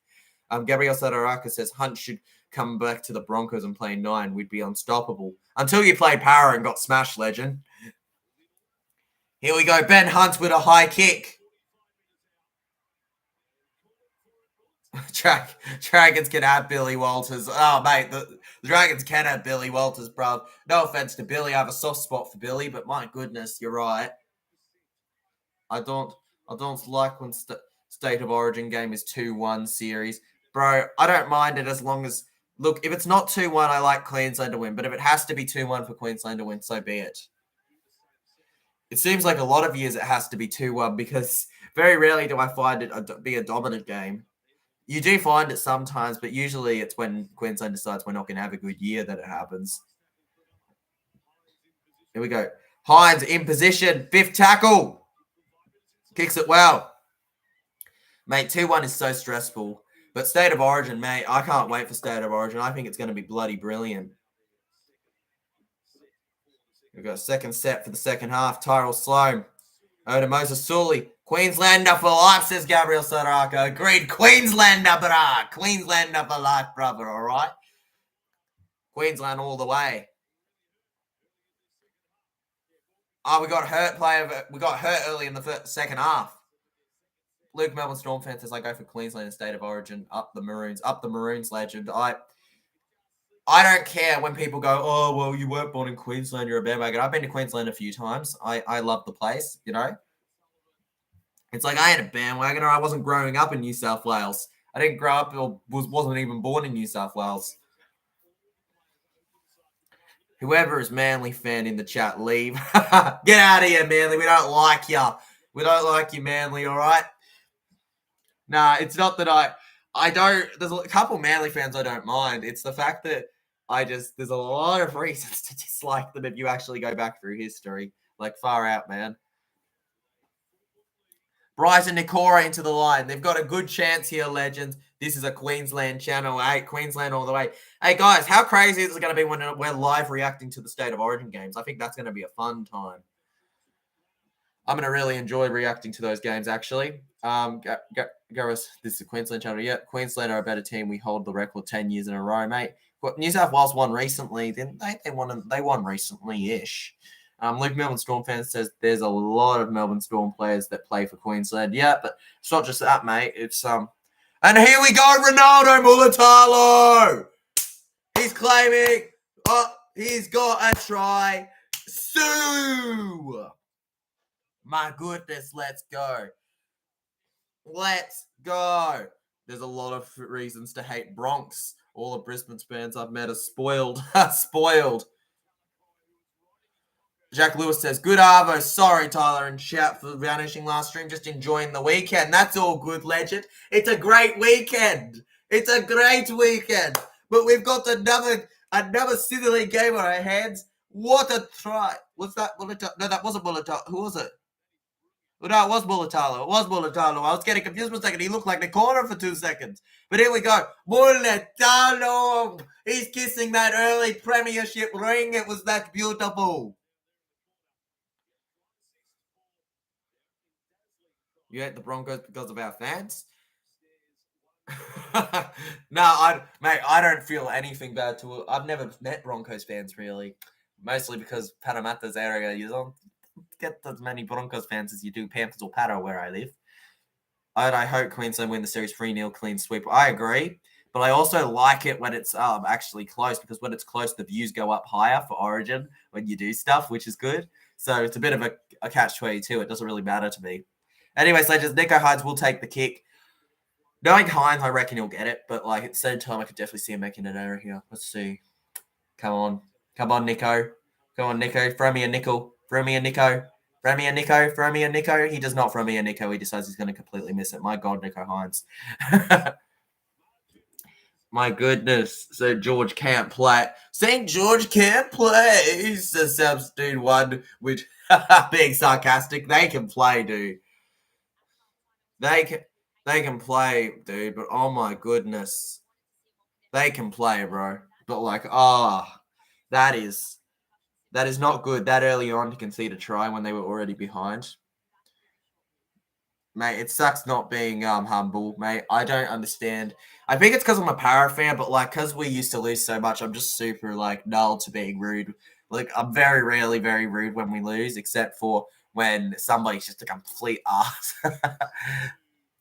[SPEAKER 1] Gabriel Sadaraka says Hunt should come back to the Broncos and play 9. We'd be unstoppable. Until you played power and got smashed, legend. Here we go. Ben Hunt with a high kick. Dragons can have Billy Walters. Oh, mate, the The Dragons can have Billy Walters, bruv. No offense to Billy, I have a soft spot for Billy, but my goodness, you're right. I don't like when State of Origin game is 2-1 series. Bro, I don't mind it as long as... Look, if it's not 2-1, I like Queensland to win. But if it has to be 2-1 for Queensland to win, so be it. It seems like a lot of years it has to be 2-1 because very rarely do I find it be a dominant game. You do find it sometimes, but usually it's when Queensland decides we're not going to have a good year that it happens. Here we go. Hines in position. 5th tackle. Kicks it well. Mate, 2-1 is so stressful. But State of Origin, mate, I can't wait for State of Origin. I think it's going to be bloody brilliant. We've got a second set for the second half. Tyrell Sloan. Over to Moses Sully. Queenslander for life, says Gabriel Saraka. Agreed. Queenslander, brah. Queenslander for life, brother, all right? Queensland all the way. Oh, we got hurt early in the second half. Luke Melbourne Storm fan says I go for Queensland in State of Origin. Up the Maroons, legend. I don't care when people go, oh, well, you weren't born in Queensland, you're a bandwagon. I've been to Queensland a few times. I love the place, you know. It's like I ain't a bandwagoner. I wasn't growing up in New South Wales. I didn't grow up or wasn't even born in New South Wales. Whoever is Manly fan in the chat, leave. Get out of here, Manly. We don't like you. We don't like you, Manly, all right? Nah, it's not that I don't... There's a couple Manly fans I don't mind. It's the fact that there's a lot of reasons to dislike them if you actually go back through history. Like, far out, man. Bryson Nikora into the line. They've got a good chance here, legends. This is a Queensland channel, eh? Queensland all the way. Hey, guys, how crazy is it going to be when we're live reacting to the State of Origin games? I think that's going to be a fun time. I'm going to really enjoy reacting to those games, actually. This is a Queensland channel. Yeah, Queensland are a better team. We hold the record 10 years in a row, mate. But New South Wales won recently, didn't they? They won recently-ish. Luke Melbourne Storm fan says there's a lot of Melbourne Storm players that play for Queensland. Yeah, but it's not just that, mate. It's and here we go, Ronaldo Mulatalo. He's claiming. Oh, he's got a try. Sue. My goodness, let's go. Let's go. There's a lot of reasons to hate Bronx. All the Brisbane fans I've met are spoiled. Spoiled. Jack Lewis says, good Arvo. Sorry, Tyler and Shout for vanishing last stream. Just enjoying the weekend. That's all good, legend. It's a great weekend. It's a great weekend. But we've got another silly game on our hands. What a try. What's that? No, that wasn't Mulatalo. Who was it? Well, no, it was Mulatalo. It was Mulatalo. I was getting confused for a second. He looked like the corner for 2 seconds. But here we go. Mulatalo. He's kissing that early premiership ring. It was that beautiful. You hate the Broncos because of our fans? No, mate, I don't feel anything bad to it. I've never met Broncos fans, really. Mostly because Parramatta's area, you don't get as many Broncos fans as you do Panthers or Pato where I live. I hope Queensland win the series 3-0 clean sweep. I agree. But I also like it when it's actually close, because when it's close, the views go up higher for Origin when you do stuff, which is good. So it's a bit of a catch-22. It doesn't really matter to me. Anyways, legends, Nico Hines will take the kick. Knowing Hines, I reckon he'll get it. But like at the same time, I could definitely see him making an error here. Let's see. Come on, Nico. Come on, Nico. Throw me a nickel. Throw me a Nico. Throw me a Nico. Throw me a Nico. He does not throw me a Nico. He decides he's going to completely miss it. My God, Nico Hines. My goodness. So George can't play. St. George can't play. Says Substitute 1, which being sarcastic. They can play, dude. They can play, dude, but oh my goodness. They can play, bro. But like, that is not good that early on to concede a try when they were already behind. Mate, it sucks not being humble, mate. I don't understand. I think it's because I'm a Para fan, but like, because we used to lose so much, I'm just super like null to being rude. Like, I'm very rarely very rude when we lose, except for when somebody's just a complete ass.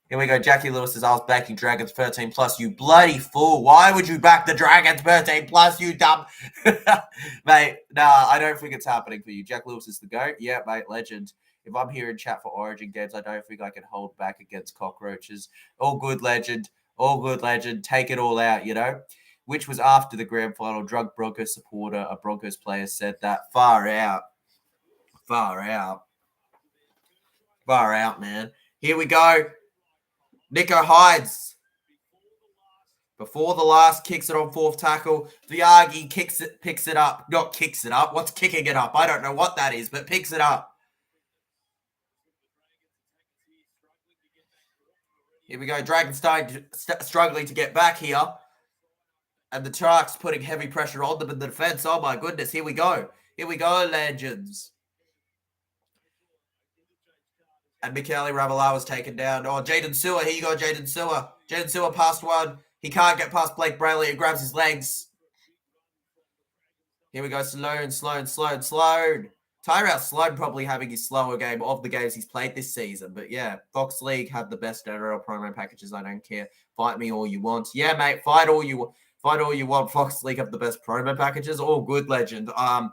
[SPEAKER 1] Here we go. Jackie Lewis says, I was backing Dragons 13 plus. You bloody fool. Why would you back the Dragons 13 plus, you dumb? Mate, nah, I don't think it's happening for you. Jack Lewis is the GOAT. Yeah, mate, legend. If I'm here in chat for Origin games, I don't think I can hold back against cockroaches. All good, legend. All good, legend. Take it all out, you know? Which was after the grand final. Drug Broncos supporter, a Broncos player said that. Far out. Far out. Far out, man. Here we go. Nico Hides. Before the last, kicks it on fourth tackle. Viagi picks it up. Not kicks it up. What's kicking it up? I don't know what that is, but picks it up. Here we go. Dragons struggling to get back here. And the Sharks putting heavy pressure on them in the defense. Oh, my goodness. Here we go. Here we go, legends. And Michaeli Ravalawa was taken down. Oh, Jaden Sewer. Here you go, Jaden Sewer. Jaden Sewer passed one. He can't get past Blake Brayley. He grabs his legs. Here we go. Sloan. Tyrell Sloan probably having his slower game of the games he's played this season. But yeah, Fox League have the best NRL promo packages. I don't care. Fight me all you want. Yeah, mate. Fight all you want. Fox League have the best promo packages. All good, legend. I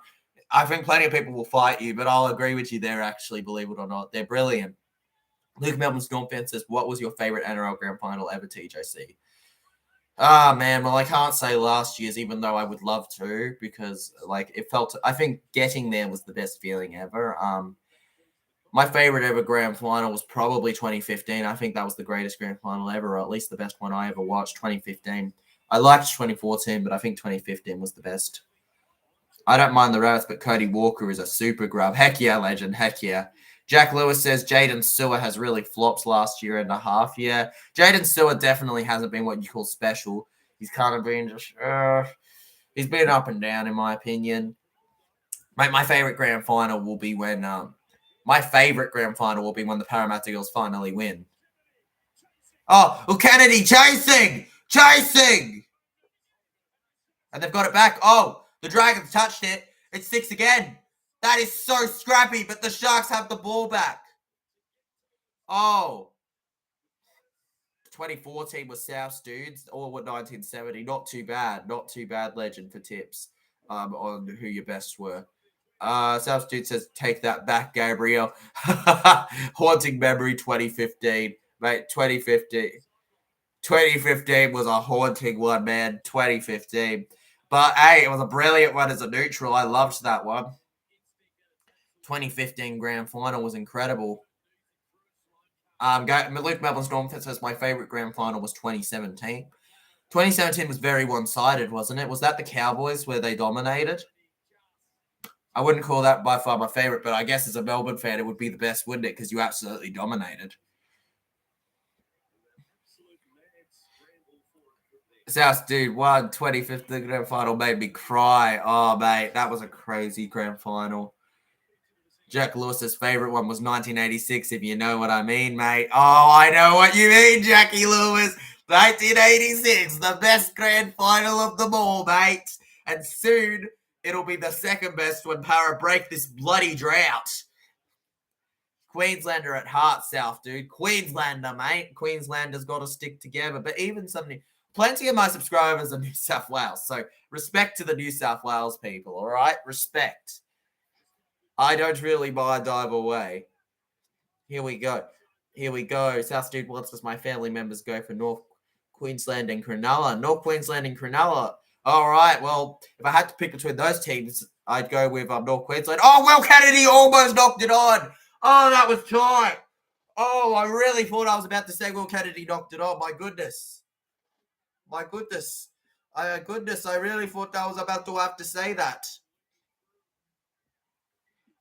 [SPEAKER 1] think plenty of people will fight you, but I'll agree with you there, actually, believe it or not. They're brilliant. Luke Melbourne Storm fan says, what was your favorite NRL grand final ever, TJC? Ah, man, well, I can't say last year's, even though I would love to, because, like, it felt, I think getting there was the best feeling ever. My favorite ever grand final was probably 2015. I think that was the greatest grand final ever, or at least the best one I ever watched, 2015. I liked 2014, but I think 2015 was the best. I don't mind the Rabbits, but Cody Walker is a super grub. Heck yeah, legend. Heck yeah. Jack Lewis says Jaden Sewer has really flopped last year and a half. Yeah, Jaden Sewer definitely hasn't been what you call special. He's kind of been just, he's been up and down, in my opinion. My favorite grand final will be when, the Parramatta Eagles finally win. Oh, well, Kennedy chasing! And they've got it back. Oh, the Dragons touched it. It's 6 again. That is so scrappy, but the Sharks have the ball back. Oh. 2014 was South's dudes, or 1970. Not too bad. Legend, for tips on who your best were. South's dude says, take that back, Gabriel. Haunting memory, 2015. Mate, 2015 was a haunting one, man. 2015. But, hey, it was a brilliant one as a neutral. I loved that one. 2015 grand final was incredible. Luke Melbourne Storm says my favorite grand final was 2017. 2017 was very one-sided, wasn't it? Was that the Cowboys where they dominated? I wouldn't call that by far my favorite, but I guess as a Melbourne fan, it would be the best, wouldn't it? Because you absolutely dominated. South dude, 25th grand final made me cry. Oh, mate, that was a crazy grand final. Jack Lewis's favorite one was 1986, if you know what I mean, mate. Oh, I know what you mean, Jackie Lewis. 1986, the best grand final of them all, mate. And soon, it'll be the second best when Para break this bloody drought. Queenslander at heart, South, dude. Queenslander, mate. Queenslanders got to stick together. But even something, plenty of my subscribers are New South Wales. So respect to the New South Wales people, all right? Respect. I don't really mind either way. Here we go. South Dude wants us, my family members go for North Queensland and Cronulla. North Queensland and Cronulla. All right. Well, if I had to pick between those teams, I'd go with North Queensland. Oh, Will Kennedy almost knocked it on. Oh, that was tight. Oh, I really thought I was about to say Will Kennedy knocked it on. My goodness. I really thought I was about to have to say that.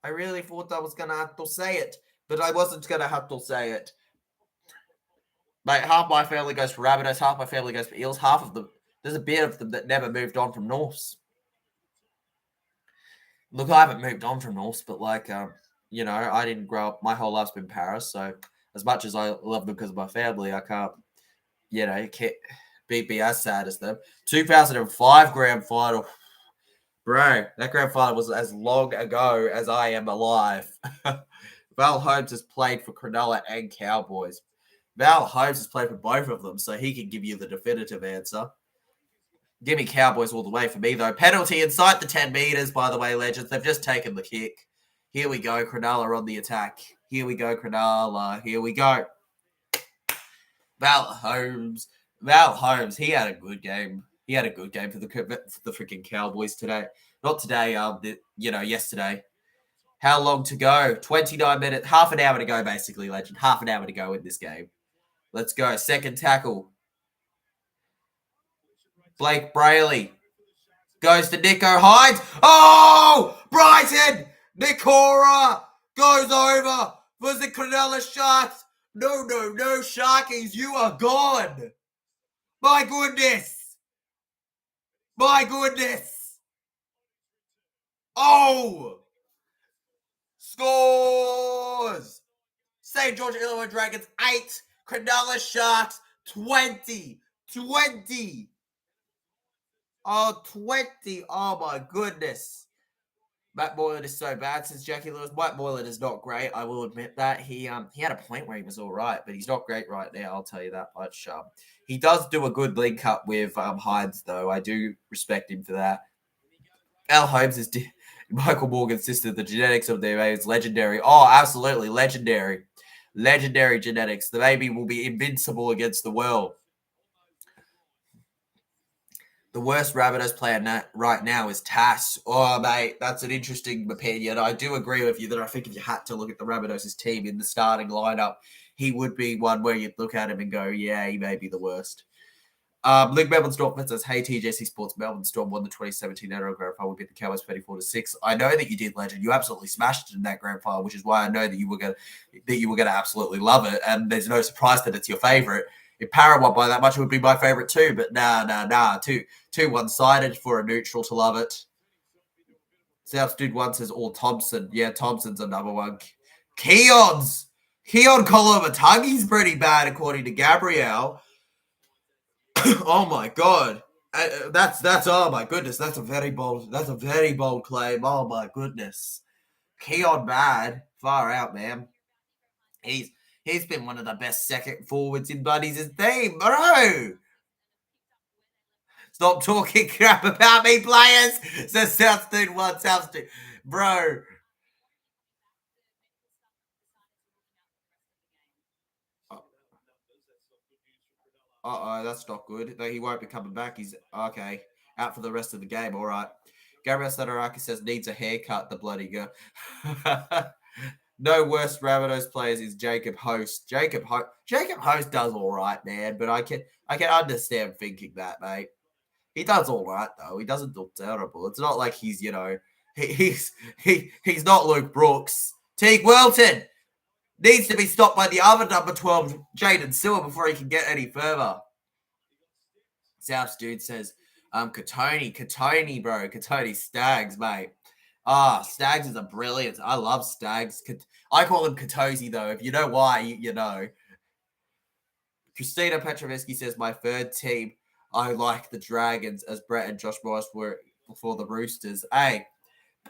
[SPEAKER 1] I really thought I was going to have to say it, but I wasn't going to have to say it. Mate, half my family goes for Rabbitohs, half my family goes for Eels, half of them, there's a bit of them that never moved on from Norths. Look, I haven't moved on from Norths, but I didn't grow up, my whole life's been Paris, so as much as I love them because of my family, I can't be as sad as them. 2005 grand final. Bro, that grand final was as long ago as I am alive. Val Holmes has played for Cronulla and Cowboys. Val Holmes has played for both of them, so he can give you the definitive answer. Give me Cowboys all the way for me, though. Penalty inside the 10 metres, by the way, legends. They've just taken the kick. Here we go. Cronulla on the attack. Here we go, Cronulla. Here we go. Val Holmes, he had a good game. He had a good game for the freaking Cowboys today. Not today, yesterday. How long to go? 29 minutes, half an hour to go, basically, legend. Half an hour to go in this game. Let's go. Second tackle. Blake Brayley goes to Nico Hines. Oh! Brighton! Nikora goes over for the Cronulla Sharks. No, Sharkies, you are gone. My goodness. Oh! Scores! St. George Illawarra Dragons 8, Cronulla Sharks 20. 20. Oh, 20. Oh, my goodness. Matt Moylan is so bad since Jackie Lewis. Matt Moylan is not great. I will admit that. He had a point where he was all right, but he's not great right now. I'll tell you that much. He does do a good link up with Hines, though. I do respect him for that. Al Holmes is Michael Morgan's sister. The genetics of their baby is legendary. Oh, absolutely legendary. Legendary genetics. The baby will be invincible against the world. The worst Rabbitohs player right now is Tass. Oh, mate, that's an interesting opinion. I do agree with you that I think if you had to look at the Rabbitohs' team in the starting lineup, he would be one where you'd look at him and go, yeah, he may be the worst. Luke Melbourne Storm says, hey, TJC Sports, Melbourne Storm won the 2017 NRL Grand Final. We beat the Cowboys 34-6. I know that you did, legend. You absolutely smashed it in that Grand Final, which is why I know that you were gonna absolutely love it. And there's no surprise that it's your favourite. If Para won by that much, it would be my favourite too. But nah. Too one-sided for a neutral to love it. South Dude One says, all Thompson. Yeah, Thompson's a number one. Keon Koloamatangi's pretty bad, according to Gabrielle. Oh my god. That's oh my goodness. That's a very bold claim. Oh my goodness. Keon bad. Far out, man. He's been one of the best second forwards in Buddy's team, bro. Stop talking crap about me, players. Says South Dude One, South Dude. Bro. That's not good. He won't be coming back. He's okay. Out for the rest of the game. All right. Gabriel Sadaraki says needs a haircut. The bloody girl. No worst Rabbitohs players is Jacob Host. Jacob Host does all right, man. But I can understand thinking that, mate. He does all right though. He doesn't look terrible. It's not like he's he's not Luke Brooks. Teague Welton needs to be stopped by the other number 12, Jaden Sewer, before he can get any further. South Dude says, Katoni, bro. Katoni Stags, mate. Stags is a brilliant. I love Stags. I call him Katosi, though. If you know why, you know. Christina Petrovetsky says, my third team, I like the Dragons, as Brett and Josh Morris were before the Roosters. Hey,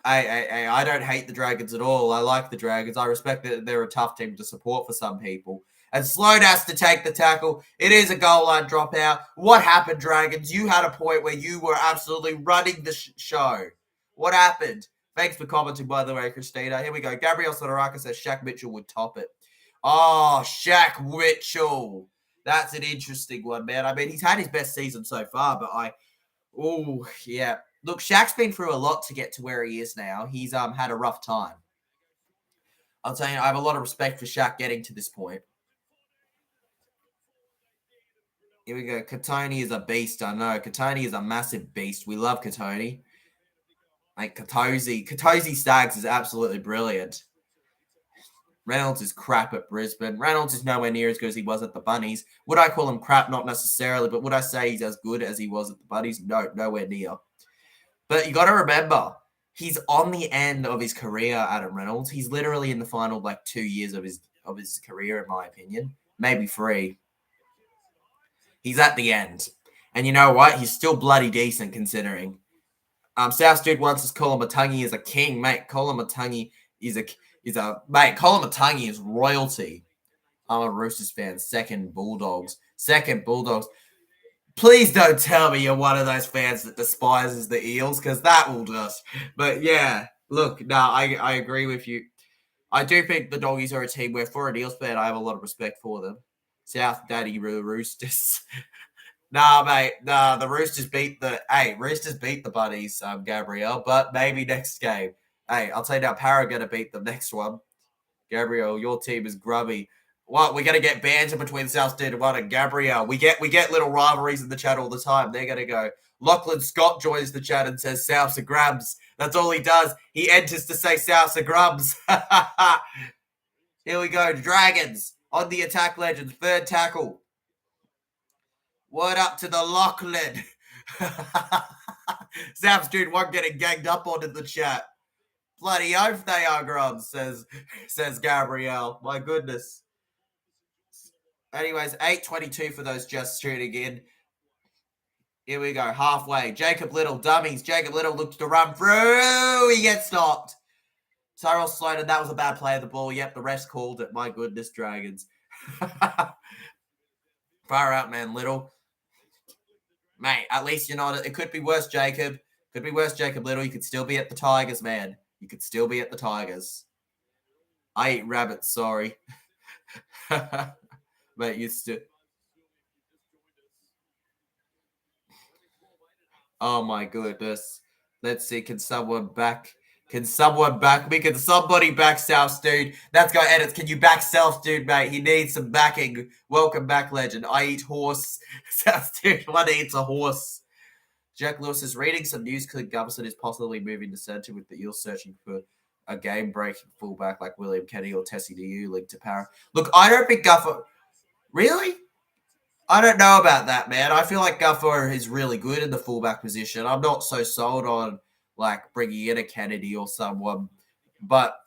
[SPEAKER 1] I don't hate the Dragons at all. I like the Dragons. I respect that they're a tough team to support for some people. And Sloan has to take the tackle. It is a goal line dropout. What happened, Dragons? You had a point where you were absolutely running the show. What happened? Thanks for commenting, by the way, Christina. Here we go. Gabriel Sonoraka says Shaq Mitchell would top it. Oh, Shaq Mitchell. That's an interesting one, man. I mean, he's had his best season so far, but yeah. Look, Shaq's been through a lot to get to where he is now. He's had a rough time. I'll tell you, I have a lot of respect for Shaq getting to this point. Here we go. Katoni is a beast. I know. Katoni is a massive beast. We love Katoni. Like Katosi Stags is absolutely brilliant. Reynolds is crap at Brisbane. Reynolds is nowhere near as good as he was at the Bunnies. Would I call him crap? Not necessarily, but would I say he's as good as he was at the Bunnies? No, nowhere near. But you got to remember, he's on the end of his career, Adam Reynolds. He's literally in the final 2 years of his career, in my opinion. Maybe 3. He's at the end. And you know what? He's still bloody decent considering. South Dude wants us Koloamatangi is a king, mate. Koloamatangi is royalty. I'm a Roosters fan. Second Bulldogs. Please don't tell me you're one of those fans that despises the Eels, because that will just. But yeah, look, I agree with you. I do think the Doggies are a team where, for an Eels fan, I have a lot of respect for them. South Daddy Roosters. Mate. The Roosters beat the Bunnies, Gabrielle, but maybe next game. Hey, I'll tell you now, Para going to beat them next one. Gabrielle, your team is grubby. What, we're going to get banter between South State and Gabrielle. We get little rivalries in the chat all the time. They're going to go. Lachlan Scott joins the chat and says Souths are grubs. That's all he does. He enters to say Souths are grubs. Here we go. Dragons on the attack, Legends. Third tackle. Word up to the Lachlan. Souths dude one getting ganged up on in the chat. Bloody oath they are grubs, says Gabrielle. My goodness. Anyways, 8:22 for those just tuning in. Here we go, halfway. Jacob Little, dummies. Jacob Little looks to run through. He gets stopped. Tyrell Sloan, that was a bad play of the ball. Yep, the refs called it. My goodness, Dragons. Far out, man, Little. Mate, at least you're not. It could be worse, Jacob. Could be worse, Jacob Little. You could still be at the Tigers, man. You could still be at the Tigers. I eat rabbits, sorry. Mate, you still. Oh my goodness. Let's see. Can someone back? Can somebody back South dude? Let's go, edits. Can you back South dude, mate? He needs some backing. Welcome back, legend. I eat horse. South dude, one eats a horse. Jack Lewis is reading some news. Clint Gummerson is possibly moving to centre with the Eels searching for a game-breaking fullback like William Kenny or Tessie DU linked to Para. Look, I don't think Guffer... Really? I don't know about that, man. I feel like Guffer is really good in the fullback position. I'm not so sold on, like, bringing in a Kennedy or someone. But,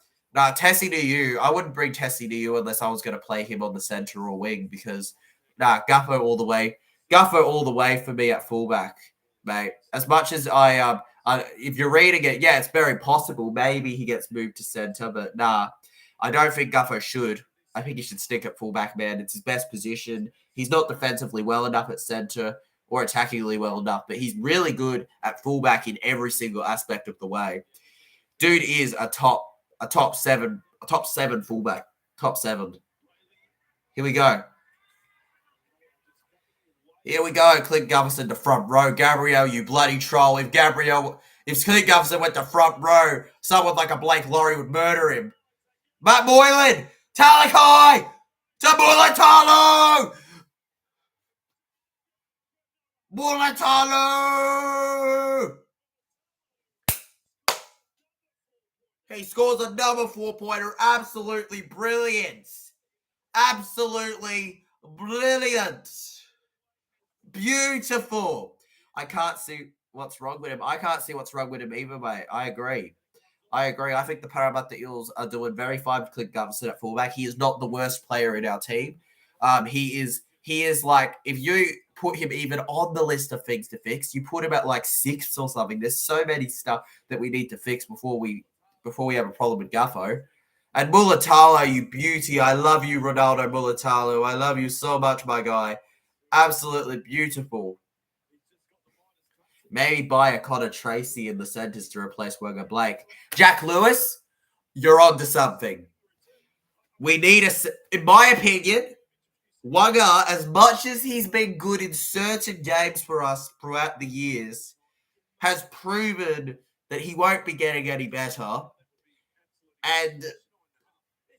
[SPEAKER 1] Tessie DU, I wouldn't bring Tessie DU unless I was going to play him on the centre or wing because, Guffer all the way. Guffer all the way for me at fullback, mate. As much as if you're reading it, yeah, it's very possible. Maybe he gets moved to centre, but I don't think Guffer should. I think he should stick at fullback, man. It's his best position. He's not defensively well enough at centre or attackingly well enough, but he's really good at fullback in every single aspect of the way. Dude is a top seven fullback. Top 7. Here we go. Clint Gutherson to front row. Gabrielle, you bloody troll. If Clint Gutherson went to front row, someone like a Blake Laurie would murder him. Matt Moylan! Talakai! Mulatalo! Mulatalo! He scores another 4-pointer. Absolutely brilliant. Absolutely brilliant. Beautiful. I can't see what's wrong with him. Either, mate. I agree. I think the Parramatta Eels are doing very fine with Clint Gutherson at fullback. He is not the worst player in our team. He is like, if you put him even on the list of things to fix, you put him at like 6th or something. There's so many stuff that we need to fix before we have a problem with Guffo. And Mulatalo, you beauty. I love you, Ronaldo Mulatalo. I love you so much, my guy. Absolutely beautiful. Maybe buy a Connor Tracy in the centres to replace Wagga Blake. Jack Lewis, you're on to something. We need in my opinion, Wagga, as much as he's been good in certain games for us throughout the years, has proven that he won't be getting any better. And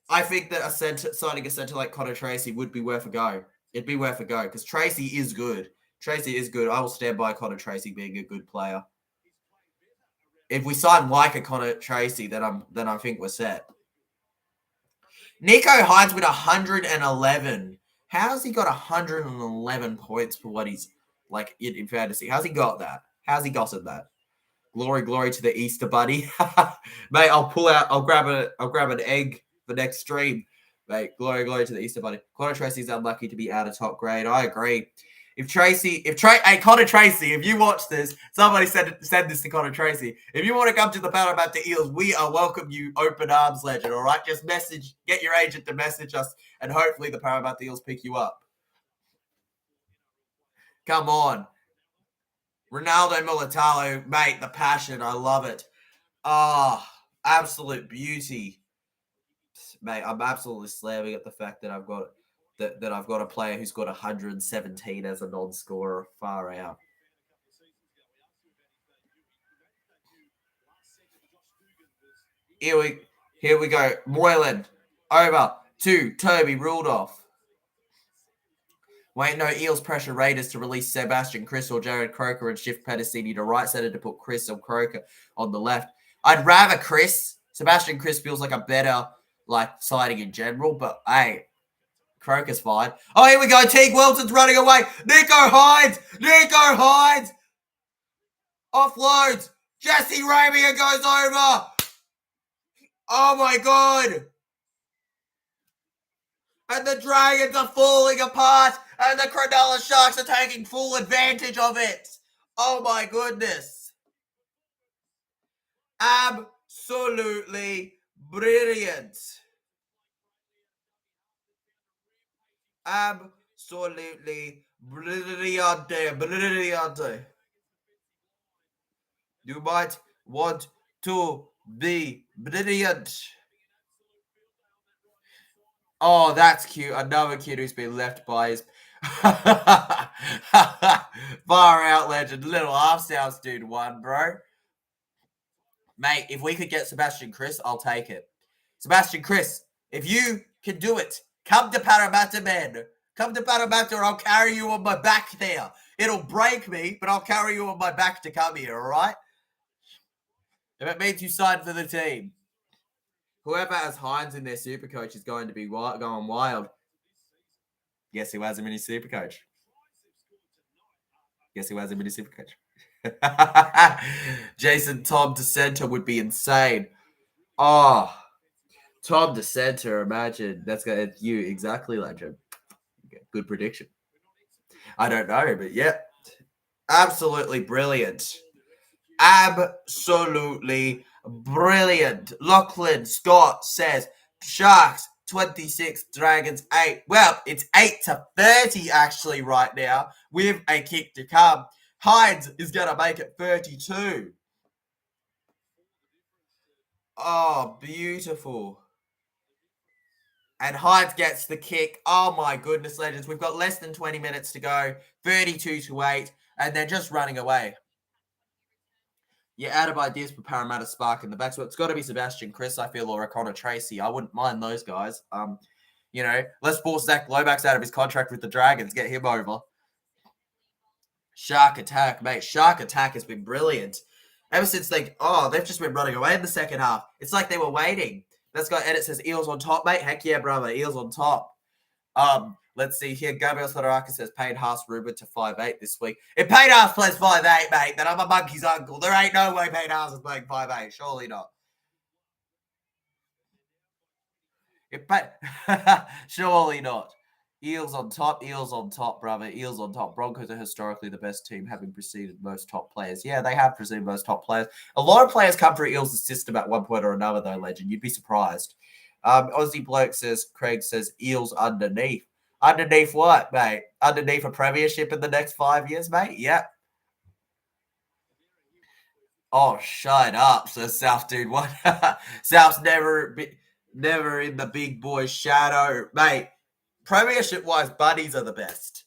[SPEAKER 1] I think that signing a centre like Connor Tracy would be worth a go. It'd be worth a go because Tracy is good. I will stand by Connor Tracy being a good player. If we sign like a Connor Tracy, then I think we're set. Nico Hines with 111. How's he got 111 points for what he's like in fantasy? How's he got that? How's he gotten that? Glory to the Easter Bunny. Mate, I'll grab an egg for next stream. Mate, glory to the Easter Bunny. Connor Tracy's unlucky to be out of top grade. I agree. Hey, Connor Tracy, if you watch this, somebody send this to Connor Tracy. If you want to come to the Parramatta Eels, we are welcome you open arms, legend, all right? Just get your agent to message us, and hopefully the Parramatta Eels pick you up. Come on. Ronaldo Militalo, mate, the passion, I love it. Absolute beauty. Mate, I'm absolutely slamming at the fact that I've got a player who's got 117 as a non-scorer. Far out. Here we go. Moylan over to Toby Rudolph. Wait, no, Eels pressure Raiders to release Sebastian Chris or Jared Croker and shift Pedicini to right centre to put Chris or Croker on the left. I'd rather Chris. Sebastian Chris feels like a better siding in general, but hey, Croker's fine. Oh, here we go. Teague Wilson's running away. Nico Hynes. Offloads. Jesse Ramia goes over. Oh my God. And the Dragons are falling apart. And the Cronulla Sharks are taking full advantage of it. Oh my goodness. Absolutely brilliant. Absolutely brilliant. You might want to be brilliant. Oh, that's cute. Another kid who's been left by his far out legend. Little half-south dude one, bro. Mate, if we could get Sebastian Chris, I'll take it. Sebastian Chris, if you can do it, come to Parramatta, man. Come to Parramatta or I'll carry you on my back there. It'll break me, but I'll carry you on my back to come here, all right? If it means you sign for the team. Whoever has Hynes in their super coach is going to be going wild. Guess who has him in his super coach? Jason Tom to center would be insane. Oh, Tom to center, imagine. It's you, exactly, legend. Good prediction. I don't know, but yeah. Absolutely brilliant. Absolutely brilliant. Lachlan Scott says, Sharks 26, Dragons 8. Well, it's 8-30 actually right now with a kick to come. Hynes is going to make it 32. Oh, beautiful. And Hynes gets the kick. Oh, my goodness, legends. We've got less than 20 minutes to go. 32-8. And they're just running away. You're out of ideas for Parramatta Spark in the back. So it's got to be Sebastian Chris, I feel, or a Connor Tracy. I wouldn't mind those guys. Let's force Zach Lomax out of his contract with the Dragons. Get him over. Shark attack, mate. Shark attack has been brilliant. Ever since they've just been running away in the second half. It's like they were waiting. Let's go. Edit says Eels on top, mate. Heck yeah, brother. Eels on top. Let's see here. Gabriel Sotoraka says paid Haas Ruben to 5'8" this week. If Payne Haas plays 5'8", mate, then I'm a monkey's uncle. There ain't no way Payne Haas is playing 5'8". Surely not. Surely not. Eels on top, brother. Eels on top. Broncos are historically the best team, having preceded most top players. Yeah, they have preceded most top players. A lot of players come for Eels' system at one point or another, though, legend. You'd be surprised. Aussie Bloke says, Craig says, Eels underneath. Underneath what, mate? Underneath a premiership in the next 5 years, mate? Yep. Oh, shut up, says South dude. What? South's never in the big boy shadow. Mate, premiership-wise, buddies are the best.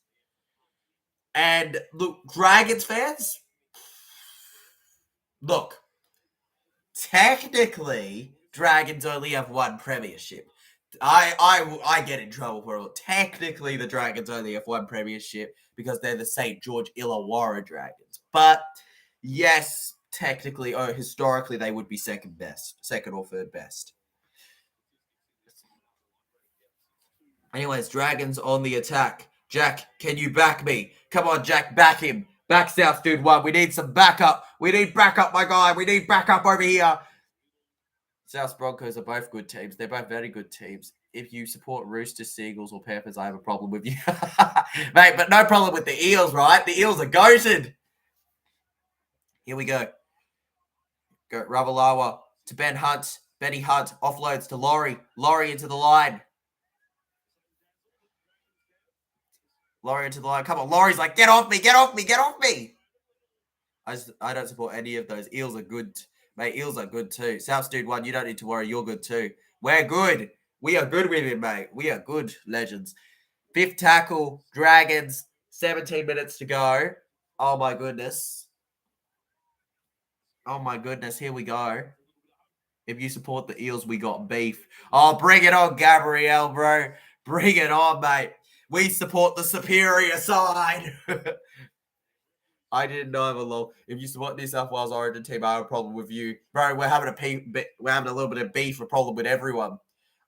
[SPEAKER 1] And look, Dragons fans, look, technically, Dragons only have one premiership. I get in trouble for it. Technically, the Dragons only have one premiership because they're the St. George Illawarra Dragons. But yes, technically, historically, they would be second or third best. Anyways, Dragons on the attack. Jack, can you back me? Come on, Jack, back him. Back South Dude 1. We need some backup. We need backup, my guy. We need backup over here. South Broncos are both good teams. They're both very good teams. if you support Roosters, Seagulls, or Panthers, I have a problem with you. Mate, but no problem with the Eels, right? The Eels are goated. Here we go. Go Ravalawa to Ben Hunt. Benny Hunt offloads to Laurie. Laurie into the line. Laurie into the line. Come on, Laurie's like, get off me, get off me, get off me. I don't support any of those. Eels are good. Mate, Eels are good too. South Dude 1, you don't need to worry. You're good too. We're good. We are good with him, mate. We are good, legends. Fifth tackle, Dragons. 17 minutes to go. Oh, my goodness. Oh, my goodness. Here we go. If you support the Eels, we got beef. Oh, bring it on, Gabrielle, bro. Bring it on, mate. We support the superior side. I didn't know of a law. If you support New South Wales Origin team, I have a problem with you, bro. We're having a little bit of beef, a problem with everyone.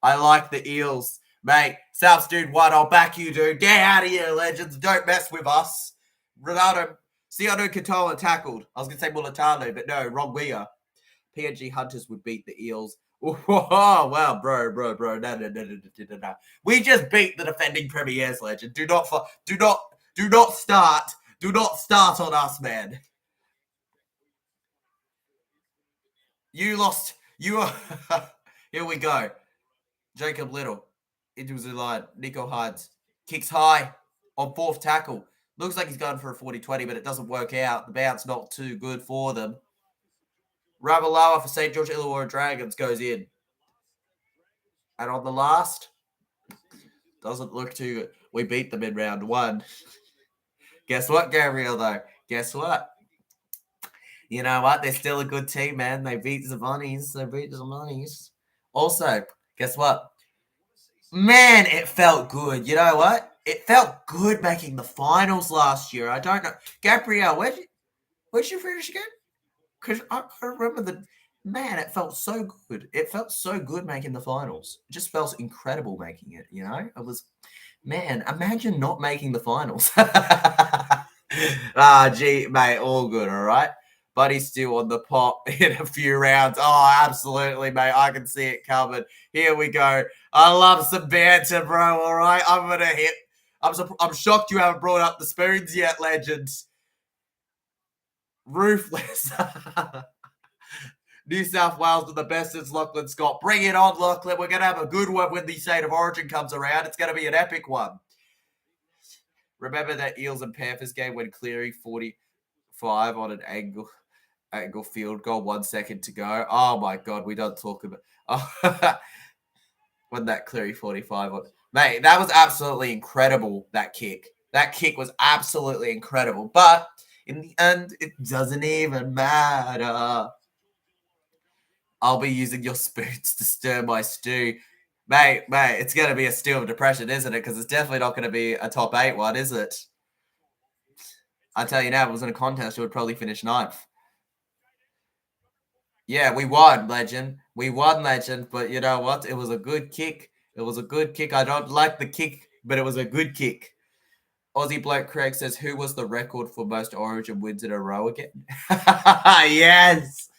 [SPEAKER 1] I like the Eels, mate. South Dude 1, I'll back you, dude. Get out of here, legends. Don't mess with us. Ronaldo, Siano Katoa tackled. I was gonna say Mulatalo, but no, wrong winger. PNG Hunters would beat the Eels. Oh, wow, bro. No. We just beat the defending premiers, legend. Do not start. Do not start on us, man. You lost. You are. Here we go. Jacob Little into his line. Nico Hides kicks high on fourth tackle. Looks like he's going for a 40-20, but it doesn't work out. The bounce not too good for them. Ravalawa for St. George Illawarra Dragons goes in. And on the last, doesn't look too good. We beat them in round 1. Guess what, Gabriel, though? Guess what? You know what? They're still a good team, man. They beat the Bunnies. Also, guess what? Man, it felt good. You know what? It felt good making the finals last year. I don't know. Gabrielle, where'd you finish again? Because I remember man, it felt so good. It felt so good making the finals. It just felt incredible making it, you know? It was, man, imagine not making the finals. Gee, mate, all good, all right? But he's still on the pot in a few rounds. Oh, absolutely, mate. I can see it coming. Here we go. I love some banter, bro, all right? I'm going to hit. I'm shocked you haven't brought up the spoons yet, legends. Ruthless. New South Wales with the best since Lachlan Scott. Bring it on, Lachlan. We're going to have a good one when the State of Origin comes around. It's going to be an epic one. Remember that Eels and Panthers game when Cleary 45 on an angle field goal, 1 second to go. Oh, my God. We don't talk about when that Cleary 45 on. Mate, that was absolutely incredible, that kick. That kick was absolutely incredible. But in the end, it doesn't even matter. I'll be using your spoons to stir my stew. Mate, it's going to be a stew of depression, isn't it? Because it's definitely not going to be a top 8 one, is it? I tell you now, if it was in a contest, it would probably finish 9th. Yeah, we won, legend. But you know what? It was a good kick. I don't like the kick, but it was a good kick. Aussie bloke Craig says, who was the record for most Origin wins in a row again? Yes!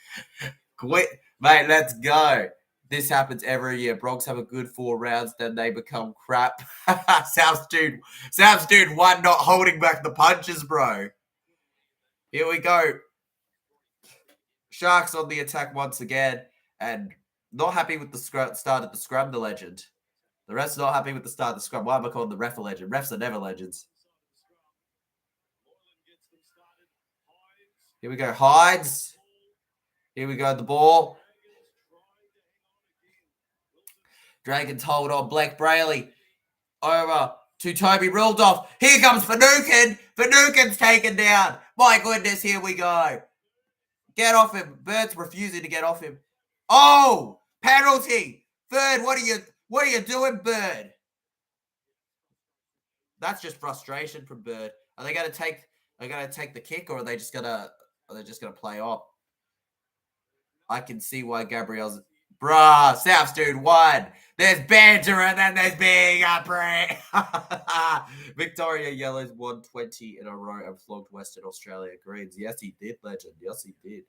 [SPEAKER 1] Quit. Mate, let's go. This happens every year. Bronx have a good 4 rounds, then they become crap. South dude 1 not holding back the punches, bro. Here we go. Sharks on the attack once again, and not happy with the start of the scrum, the legend. The rest not happy with the start of the scrum. Why am I calling the ref a legend? Refs are never legends. Here we go. Hides. Here we go. The ball. Dragons hold on. Blake Brayley over to Toby Rildolph. Here comes Finucane. Finucane's taken down. My goodness, here we go. Get off him. Bird's refusing to get off him. Oh, penalty. Bird, what are you doing, Bird? That's just frustration from Bird. Are they going to take the kick, or are they just gonna play off? I can see why Gabrielle's South Dude 1. There's banter and then there's being a prick. Victoria Yellows 120 in a row and flogged Western Australia Greens. Yes, he did, legend. Yes, he did.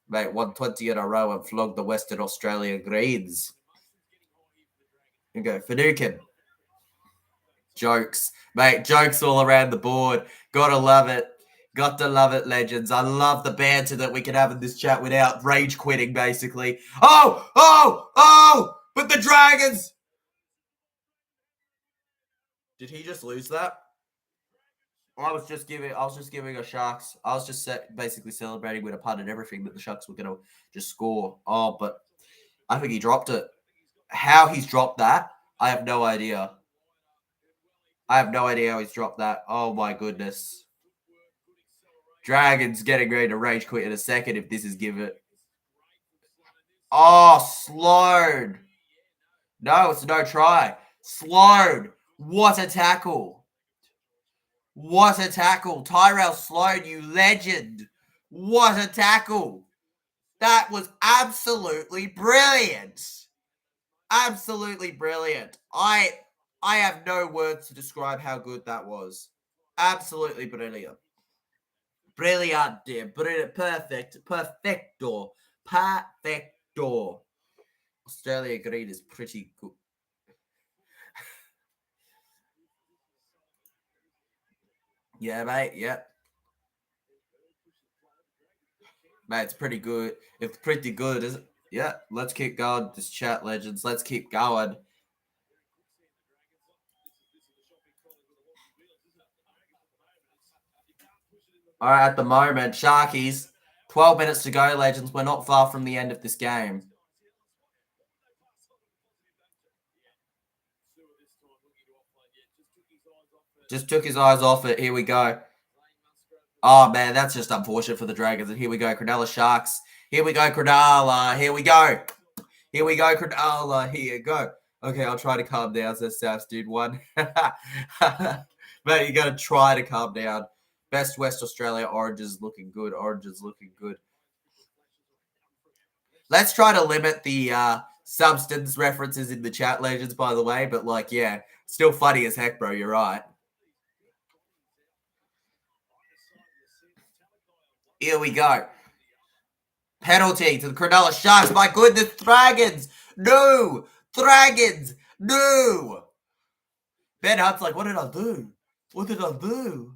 [SPEAKER 1] Mate, 120 in a row and flogged the Western Australia Greens. And go Finucane. Jokes. Mate, jokes all around the board. Gotta love it. Got to love it, legends. I love the banter that we can have in this chat without rage quitting, basically. Oh! But the Dragons! Did he just lose that? I was just giving a Sharks. I was just basically celebrating with a punt and everything that the Sharks were going to just score. Oh, but I think he dropped it. How he's dropped that, I have no idea. I have no idea how he's dropped that. Oh, my goodness. Dragons getting ready to rage quit in a second if this is given. Oh, slowed. No, it's no try. Slowed. What a tackle. What a tackle. Tyrell Sloan, you legend. What a tackle. That was absolutely brilliant. Absolutely brilliant. I have no words to describe how good that was. Absolutely brilliant. Brilliant, dear. Brilliant. Perfect. Perfecto. Perfecto. Australia Green is pretty good. Yeah, mate. Yep. Mate, it's pretty good. It's pretty good, isn't it? Yeah, let's keep going. This chat, legends. Let's keep going. All right, at the moment, Sharkies, 12 minutes to go, legends. We're not far from the end of this game. Just took his eyes off it. Here we go. Oh, man, that's just unfortunate for the Dragons. And here we go, Cronulla Sharks. Here we go, Cronulla. Here we go. Here we go, Cronulla. Here you go. Okay, I'll try to calm down, says Saps, dude. One. Mate, you got to try to calm down. Best West Australia oranges looking good. Oranges looking good. Let's try to limit the substance references in the chat, legends, by the way. But, like, yeah, still funny as heck, bro. You're right. Here we go. Penalty to the Cronulla Sharks. My goodness, Dragons. No. Dragons. No. Ben Hunt's like, what did I do? What did I do?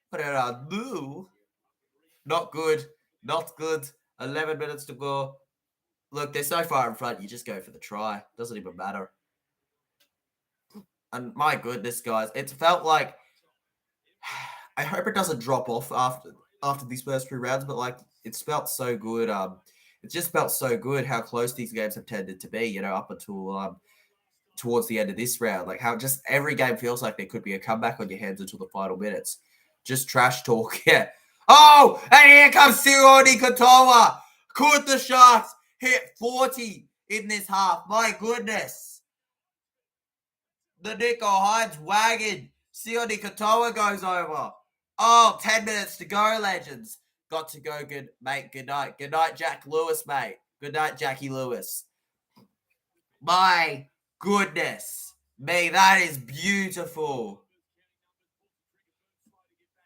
[SPEAKER 1] What did I do? Not good. Not good. 11 minutes to go. Look, they're so far in front, you just go for the try. Doesn't even matter. And my goodness, guys, it's felt like I hope it doesn't drop off after these first 3 rounds, but like it's felt so good. It just felt so good how close these games have tended to be, up until towards the end of this round. Like how just every game feels like there could be a comeback on your hands until the final minutes. Just trash talk, yeah. Oh, and here comes Sione Katoa. Could the Sharks hit 40 in this half? My goodness. The Nico Hines wagon. Sione Katoa goes over. Oh, 10 minutes to go, legends. Got to go, good mate. Good night. Good night, Jack Lewis, mate. Good night, Jackie Lewis. My goodness. Me, that is beautiful.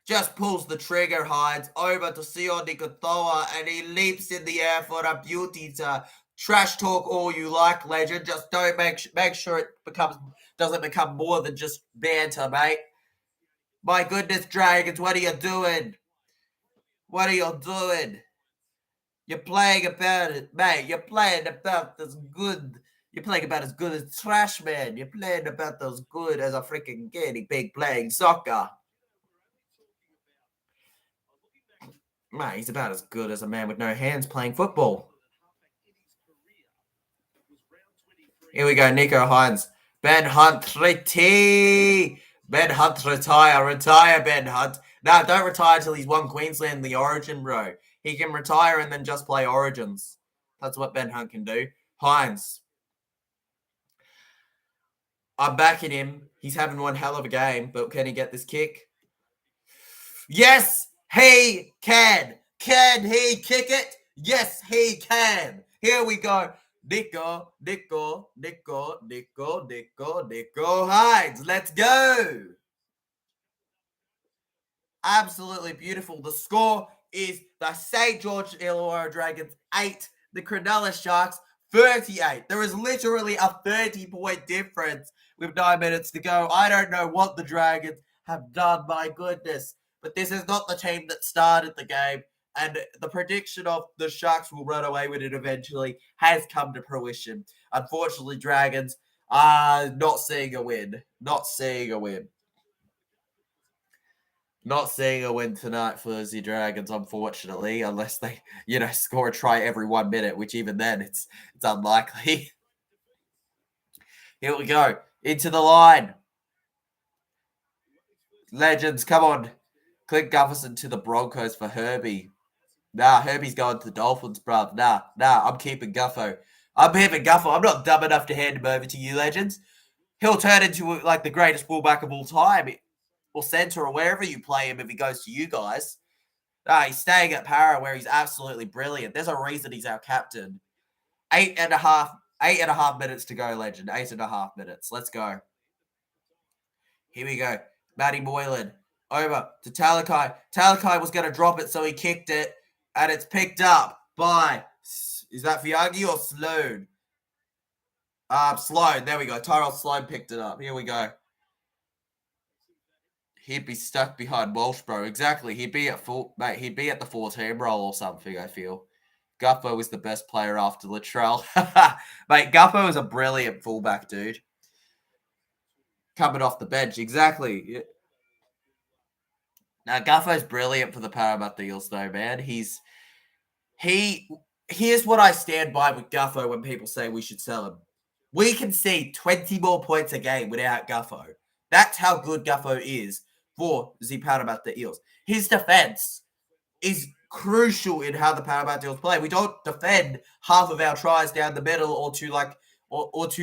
[SPEAKER 1] Just pulls the trigger, Hines, over to Sione Katoa, and he leaps in the air for a beauty to trash talk all you like, legend. Just don't make sure it doesn't become more than just banter, mate. My goodness, Dragons, what are you doing? What are you doing? You're playing about it, mate. You're playing about as good. You're playing about as good as trash, man. You're playing about as good as a freaking guinea pig playing soccer. Mate, he's about as good as a man with no hands playing football. Here we go, Nico Hines. Ben Hunt, retire. Ben Hunt, retire. Retire, Ben Hunt. No, don't retire till he's won Queensland the Origin, bro. He can retire and then just play Origins. That's what Ben Hunt can do. Hines. I'm backing him. He's having one hell of a game, but can he get this kick? Yes, he can. Can he kick it? Yes, he can. Here we go. Nico Hines. Let's go. Absolutely beautiful. The score is the St. George Illawarra Dragons 8, the Cronulla Sharks 38. There is literally a 30-point difference with 9 minutes to go. I don't know what the Dragons have done, my goodness. But this is not the team that started the game. And the prediction of the Sharks will run away with it eventually has come to fruition. Unfortunately, Dragons are not seeing a win. Not seeing a win. Not seeing a win tonight for the Dragons, unfortunately, unless they, score a try every 1 minute, which even then it's unlikely. Here we go. Into the line. Legends, come on. Clint Gufferson to the Broncos for Herbie. Nah, Herbie's going to the Dolphins, bruv. Nah, I'm keeping Guffo. I'm keeping Guffo. I'm not dumb enough to hand him over to you, Legends. He'll turn into, like, the greatest fullback of all time. Or centre, or wherever you play him if he goes to you guys. Nah, he's staying at Para where he's absolutely brilliant. There's a reason he's our captain. 8.5 minutes to go, Legend. 8.5 minutes. Let's go. Here we go. Matty Moylan. Over to Talakai. Talakai was going to drop it, so he kicked it. And it's picked up by... Is that Fiagi or Sloan? Sloan. There we go. Tyrell Sloan picked it up. Here we go. He'd be stuck behind Walsh, bro. Exactly. He'd be at He'd be at the 14 role or something, I feel. Gufo was the best player after Latrell. Mate, Gufo is a brilliant fullback, dude. Coming off the bench, exactly. Now, Guffo's brilliant for the Parramatta Eels, though, man. Here's what I stand by with Guffo when people say we should sell him. We can see 20 more points a game without Guffo. That's how good Guffo is for the Parramatta Eels. His defense is crucial in how the Parramatta Eels play. We don't defend half of our tries down the middle or to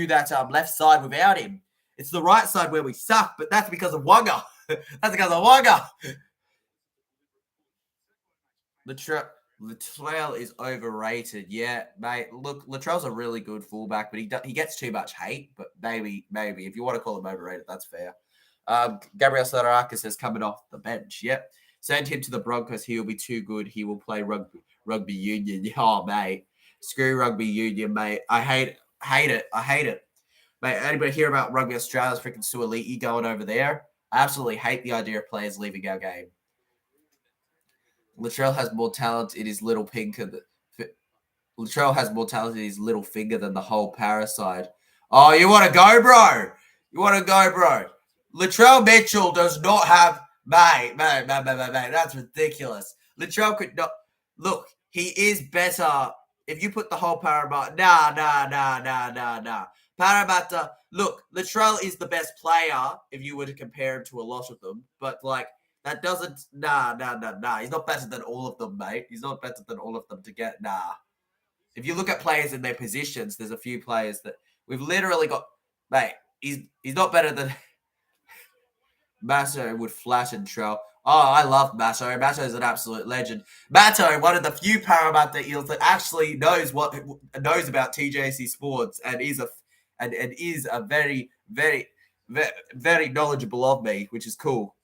[SPEAKER 1] that left side without him. It's the right side where we suck, but that's because of Wagga. That's because of Wagga. Latrell is overrated. Yeah, mate. Look, Latrell's a really good fullback, but he gets too much hate. But maybe if you want to call him overrated, that's fair. Gabriel Sararakis is coming off the bench. Yep. Send him to the Broncos. He will be too good. He will play rugby union. Oh, mate. Screw rugby union, mate. I hate it. I hate it. Mate, anybody hear about Rugby Australia's freaking Suoliti going over there? I absolutely hate the idea of players leaving our game. Latrell has more talent in his little finger. Latrell has more talent in his little finger than the whole Parasite. Oh, you want to go, bro? Latrell Mitchell does not have... Mate, that's ridiculous. Latrell could not... Look, he is better... If you put the whole Parramatta... Nah. Parramatta... Look, Latrell is the best player if you were to compare him to a lot of them. But, like, that doesn't... Nah. He's not better than all of them, mate. He's not better than all of them to get... Nah. If you look at players in their positions, there's a few players that... We've literally got... Mate, he's not better than... Masso would flatten Trell. Oh, I love Masso. Masso's an absolute legend. Matto, one of the few Parramatta Eels that actually knows about TJC sports and is a very, very, very, very knowledgeable of me, which is cool.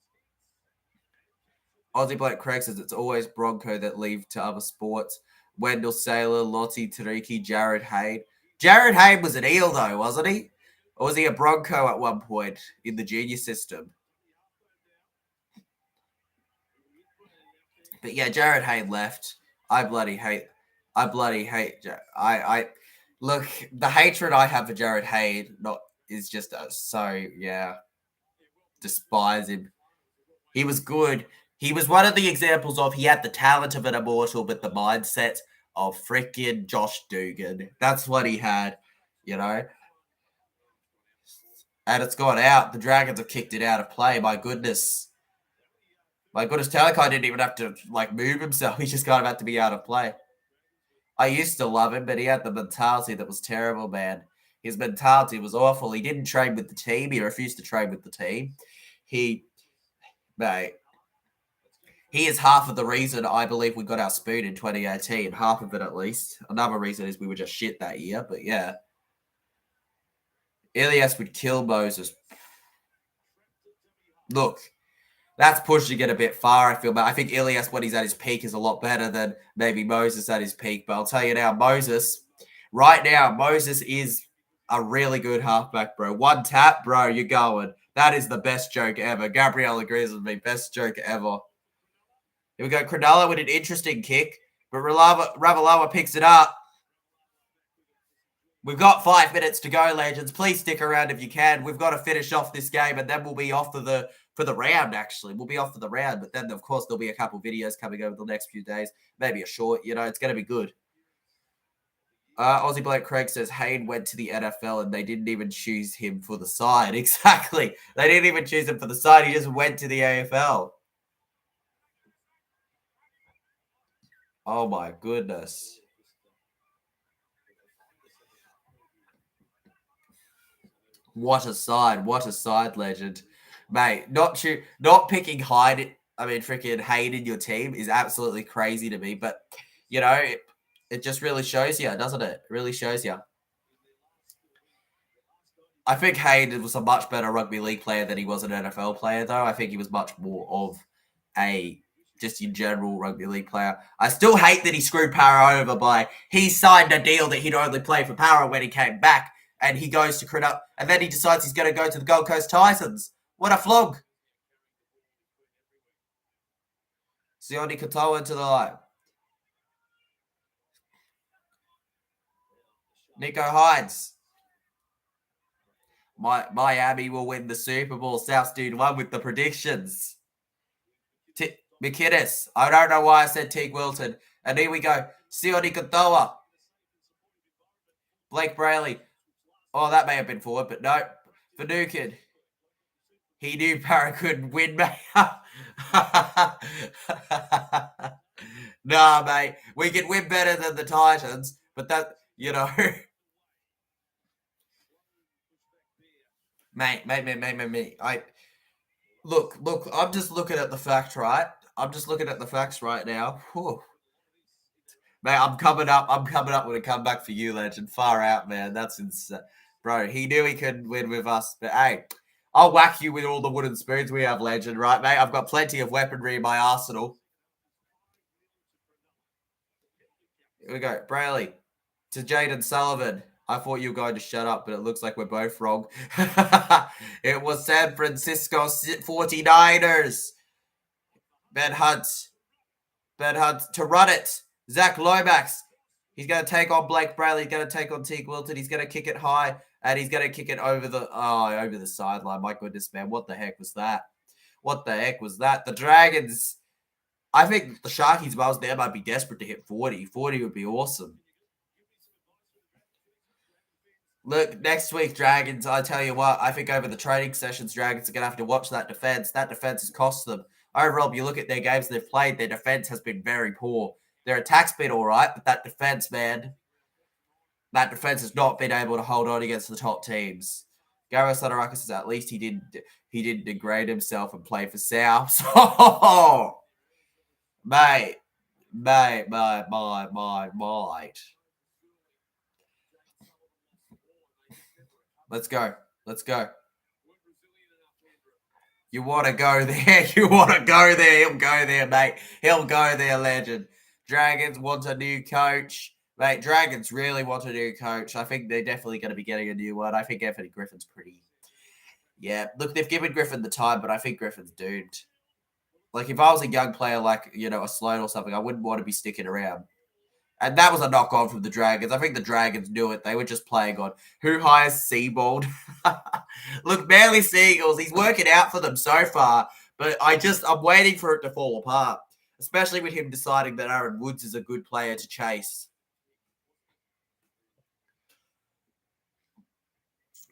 [SPEAKER 1] Aussie Blake Craig says it's always Bronco that leave to other sports. Wendell Saylor, Lottie Tariki, Jared Hayde. Jared Hayde was an Eel though, wasn't he? Or was he a Bronco at one point in the junior system? But yeah, Jared Hayde left. I bloody hate. Look, the hatred I have for Jared Hayde is just despise him. He was good. He was one of the examples of he had the talent of an immortal, but the mindset of freaking Josh Dugan. That's what he had, And it's gone out. The Dragons have kicked it out of play. My goodness. Talakai didn't even have to move himself. He just kind of had to be out of play. I used to love him, but he had the mentality that was terrible, man. His mentality was awful. He didn't train with the team. He refused to train with the team. He is half of the reason I believe we got our spoon in 2018. Half of it, at least. Another reason is we were just shit that year, but yeah. Ilias would kill Moses. Look, that's pushing it a bit far, I feel. But I think Ilias, when he's at his peak, is a lot better than maybe Moses at his peak. But I'll tell you now, Moses, Right now, Moses is a really good halfback, bro. One tap, bro, you're going. That is the best joke ever. Gabrielle agrees with me. Best joke ever. Here we go. Cronulla with an interesting kick, but Ravalawa picks it up. We've got 5 minutes to go, legends. Please stick around if you can. We've got to finish off this game, and then we'll be off for the round, actually. We'll be off for the round, but then, of course, there'll be a couple videos coming over the next few days. Maybe a short, it's going to be good. Aussie Blake Craig says Hayne went to the NFL and they didn't even choose him for the side. Exactly. They didn't even choose him for the side. He just went to the AFL. Oh, my goodness. What a side. What a side, legend. Mate, not picking freaking Hayne in your team is absolutely crazy to me. But, it just really shows you, doesn't it? It really shows you. I think Hayden was a much better rugby league player than he was an NFL player, though. I think he was much more of a just in general rugby league player. I still hate that he screwed Para over by he signed a deal that he'd only play for Para when he came back, and he goes to Cronulla, and then he decides he's going to go to the Gold Coast Titans. What a flog! Sione Katoa to the line. Nico Hines. Miami will win the Super Bowl. South Dude won with the predictions. McInnes. I don't know why I said Teague Wilton. And here we go. Sione Katoa. Blake Brayley. Oh, that may have been forward, but no. Finucane. He knew Para couldn't win, mate. Nah, mate. We can win better than the Titans, but that, Mate. Look, I'm just looking at the facts, right? I'm just looking at the facts right now. Whew. Mate, I'm coming up with a comeback for you, legend. Far out, man. That's insane. Bro, he knew he could win with us. But, hey, I'll whack you with all the wooden spoons we have, legend, right, mate? I've got plenty of weaponry in my arsenal. Here we go. Brayley to Jaden Sullivan. I thought you were going to shut up, but it looks like we're both wrong. It was San Francisco 49ers. Ben Hunt to run it. Zach Lomax. He's going to take on Blake Brayley. He's going to take on Teague Wilton. He's going to kick it high, and he's going to kick it over the sideline. My goodness, man. What the heck was that? The Dragons. I think the Sharkies, if I was there, might be desperate to hit 40. 40 would be awesome. Look, next week, Dragons, I tell you what, I think over the training sessions, Dragons are going to have to watch that defense. That defense has cost them. Overall, if you look at their games they've played, their defense has been very poor. Their attack's been all right, but that defense, man, that defense has not been able to hold on against the top teams. Garo Sadarakis says at least he didn't degrade himself and play for South. Oh, mate. Let's go. You want to go there? He'll go there, mate. He'll go there, legend. Dragons want a new coach. Mate, Dragons really want a new coach. I think they're definitely going to be getting a new one. I think Anthony Griffin's pretty... Yeah, look, they've given Griffin the time, but I think Griffin's doomed. Like, if I was a young player like, a Sloan or something, I wouldn't want to be sticking around. And that was a knock-on from the Dragons. I think the Dragons knew it. They were just playing on who hires Seabold. Look, Manly Seagulls, he's working out for them so far. But I'm waiting for it to fall apart. Especially with him deciding that Aaron Woods is a good player to chase.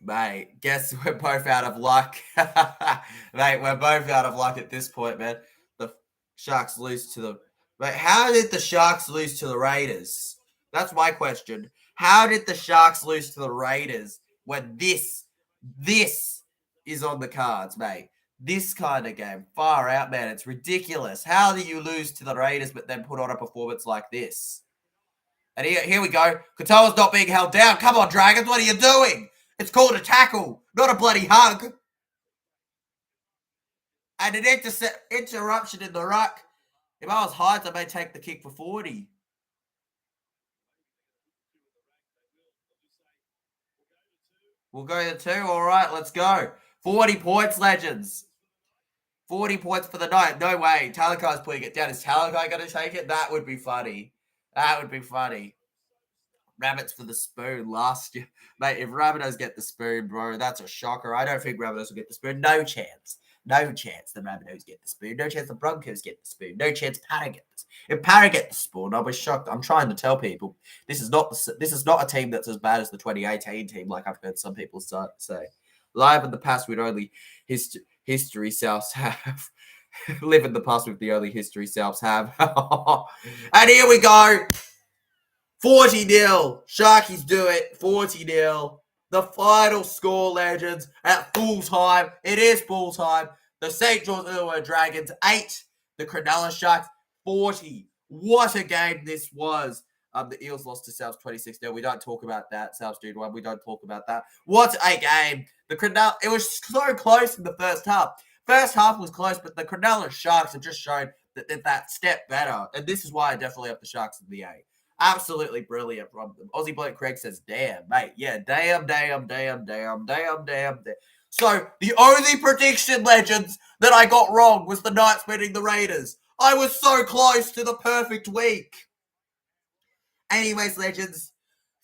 [SPEAKER 1] Mate, guess we're both out of luck. Mate, we're both out of luck at this point, man. The Sharks lose to the... Mate, how did the Sharks lose to the Raiders? That's my question. How did the Sharks lose to the Raiders when this is on the cards, mate? This kind of game. Far out, man. It's ridiculous. How do you lose to the Raiders but then put on a performance like this? And here we go. Katoa's not being held down. Come on, Dragons. What are you doing? It's called a tackle, not a bloody hug. And an interruption in the ruck. If I was Hides, I may take the kick for 40. We'll go to 2. All right, let's go. 40 points, legends. 40 points for the night. No way. Talakai's putting it down. Is Talakai going to take it? That would be funny. That would be funny. Rabbits for the spoon last year. Mate, if Rabbitohs get the spoon, bro, that's a shocker. I don't think Rabbitohs will get the spoon. No chance. No chance the Rabbitohs get the spoon. No chance the Broncos get the spoon. No chance Para get this. If Para get the spoon, I'll be shocked. I'm trying to tell people this is not a team that's as bad as the 2018 team, like I've heard some people say. Live in the past with only history selves have. Live in the past with the only history selves have. And here we go. 40-0. Sharkies do it. 40-0. The final score, legends, at full time. It is full time. The St. George Illawarra Dragons 8. The Cronulla Sharks 40. What a game this was. The Eels lost to Souths 26-0. We don't talk about that. Souths did one. We don't talk about that. What a game. The Cronulla, it was so close in the first half. First half was close, but the Cronulla Sharks have just shown that step better. And this is why I definitely have the Sharks in the A. Absolutely brilliant from them. Aussie bloke Craig says, damn, mate. Yeah, damn. So, the only prediction, legends, that I got wrong was the Knights beating the Raiders. I was so close to the perfect week. Anyways, legends,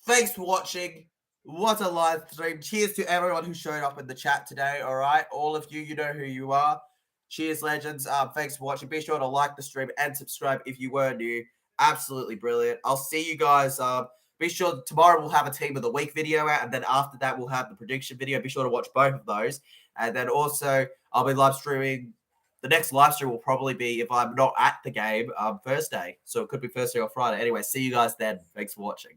[SPEAKER 1] thanks for watching. What a live stream. Cheers to everyone who showed up in the chat today, all right? All of you, you know who you are. Cheers, legends. Thanks for watching. Be sure to like the stream and subscribe if you were new. Absolutely brilliant. I'll see you guys. Be sure tomorrow we'll have a team of the week video out, and then after that we'll have the prediction video. Be sure to watch both of those. And then also I'll be live streaming. The next live stream will probably be, if I'm not at the game, Thursday. So it could be Thursday or Friday. Anyway, see you guys then. Thanks for watching.